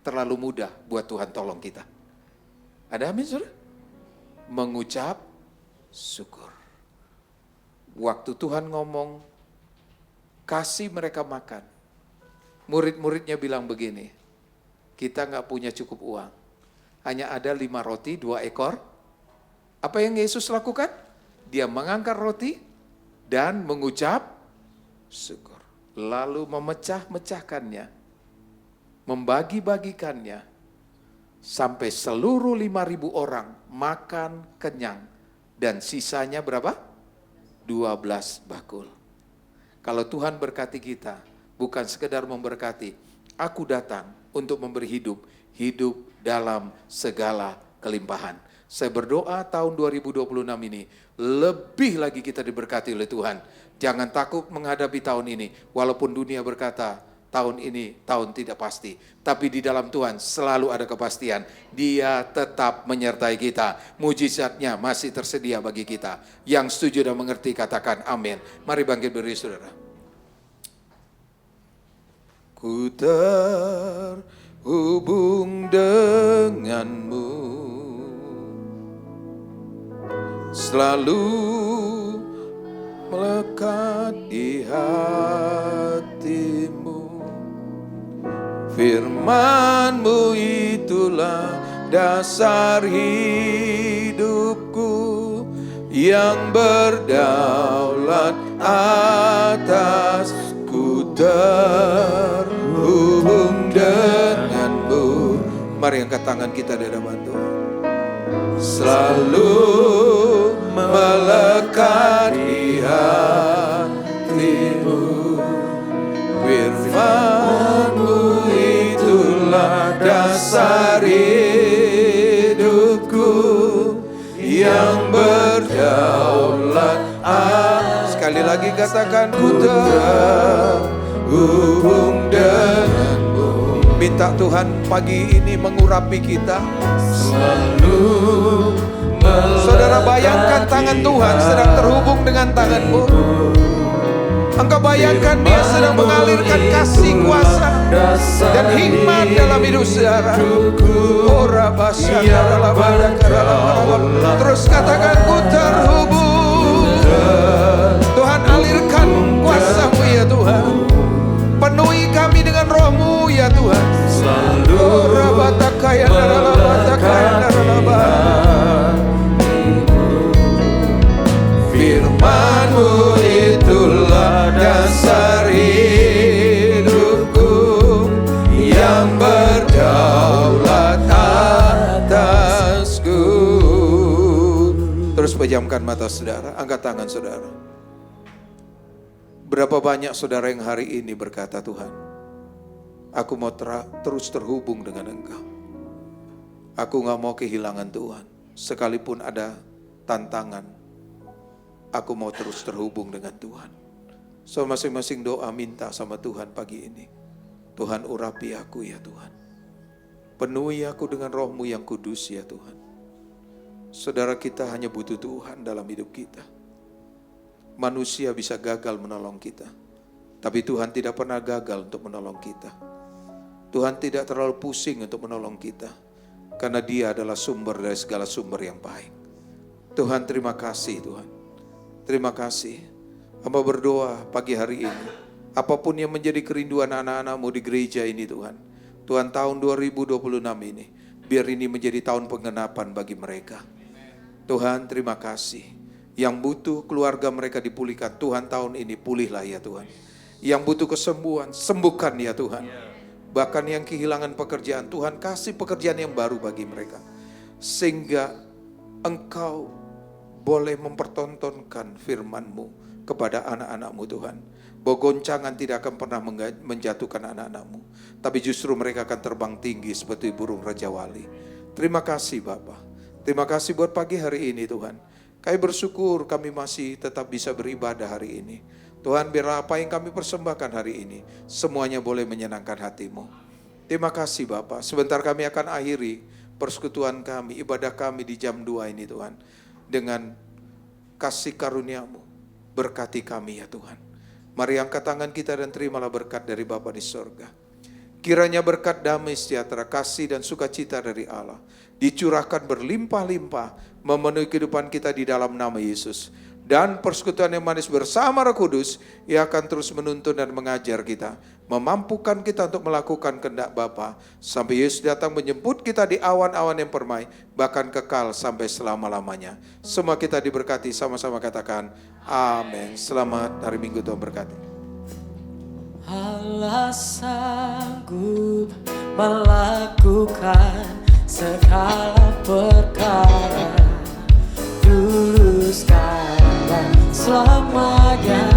terlalu mudah buat Tuhan tolong kita. Ada amin saudara? Mengucap syukur. Waktu Tuhan ngomong, kasih mereka makan. Murid-muridnya bilang begini, kita nggak punya cukup uang. Hanya ada 5 roti, 2 ekor. Apa yang Yesus lakukan? Dia mengangkat roti dan mengucap syukur. Lalu memecah-mecahkannya, membagi-bagikannya, sampai seluruh 5.000 orang makan kenyang. Dan sisanya berapa? 12 bakul. Kalau Tuhan berkati kita, bukan sekedar memberkati, aku datang untuk memberi hidup, hidup dalam segala kelimpahan. Saya berdoa tahun 2026 ini, lebih lagi kita diberkati oleh Tuhan. Jangan takut menghadapi tahun ini, walaupun dunia berkata, tahun ini tahun tidak pasti. Tapi di dalam Tuhan selalu ada kepastian. Dia tetap menyertai kita. Mujizatnya masih tersedia bagi kita. Yang setuju dan mengerti katakan amin. Mari bangkit berdiri saudara. Ku terhubung denganmu, selalu melekat di hatimu. Firman-Mu itulah dasar hidupku, yang berdaulat atasku, terhubung denganmu. Mari angkat tangan kita di hadapan Tuhan. Selalu melekat di hatimu. Firman-Mu itulah dasar hidupku, yang berdaulat. Sekali lagi katakan, ku terhubung denganmu. Minta Tuhan pagi ini mengurapi kita. Selalu saudara bayangkan tangan Tuhan sedang terhubung dengan tanganmu. Engkau bayangkan Dia sedang mengalirkan kasih, kuasa, dan hikmat dalam hidup saudara. Terus katakan, ku terhubung. Tuhan, alirkan kuasa-Mu ya Tuhan. Penuhi kami dengan Roh-Mu ya Tuhan. Firman-Mu itulah dasar hidupku, yang berdaulat atasku. Terus pejamkan mata saudara, angkat tangan saudara. Berapa banyak saudara yang hari ini berkata, Tuhan, aku mau terus terhubung dengan Engkau. Aku gak mau kehilangan Tuhan. Sekalipun ada tantangan, aku mau terus terhubung dengan Tuhan. So masing-masing doa minta sama Tuhan pagi ini. Tuhan, urapi aku ya Tuhan. Penuhi aku dengan Roh-Mu yang kudus ya Tuhan. Saudara, kita hanya butuh Tuhan dalam hidup kita. Manusia bisa gagal menolong kita, tapi Tuhan tidak pernah gagal untuk menolong kita. Tuhan tidak terlalu pusing untuk menolong kita, karena Dia adalah sumber dari segala sumber yang baik. Tuhan, terima kasih Tuhan. Terima kasih. Hamba berdoa pagi hari ini, apapun yang menjadi kerinduan anak-anak-Mu di gereja ini Tuhan. Tuhan, tahun 2026 ini, biar ini menjadi tahun penggenapan bagi mereka. Tuhan, terima kasih. Yang butuh keluarga mereka dipulihkan, Tuhan tahun ini pulihlah ya Tuhan. Yang butuh kesembuhan, sembuhkan ya Tuhan. Bahkan yang kehilangan pekerjaan, Tuhan kasih pekerjaan yang baru bagi mereka. Sehingga Engkau boleh mempertontonkan firman-Mu kepada anak-anak-Mu Tuhan. Bahwa goncangan tidak akan pernah menjatuhkan anak-anak-Mu, tapi justru mereka akan terbang tinggi seperti burung Raja Wali. Terima kasih Bapa. Terima kasih buat pagi hari ini Tuhan. Kami bersyukur kami masih tetap bisa beribadah hari ini. Tuhan, biarlah apa yang kami persembahkan hari ini, semuanya boleh menyenangkan hati-Mu. Terima kasih Bapa. Sebentar kami akan akhiri persekutuan kami, ibadah kami di jam 2 ini Tuhan. Dengan kasih karunia-Mu, berkati kami ya Tuhan. Mari angkat tangan kita dan terimalah berkat dari Bapa di sorga. Kiranya berkat damai sejahtera, kasih dan sukacita dari Allah dicurahkan berlimpah-limpah, memenuhi kehidupan kita di dalam nama Yesus. dan persekutuan yang manis bersama Roh Kudus, Ia akan terus menuntun dan mengajar kita, memampukan kita untuk melakukan kehendak Bapa sampai Yesus datang menjemput kita di awan-awan yang permai, bahkan kekal sampai selama-lamanya. Semua kita diberkati, sama-sama katakan amin. Selamat hari Minggu, Tuhan berkati. Allah sanggup melakukan segala perkara, dulu sekarang dan selamanya.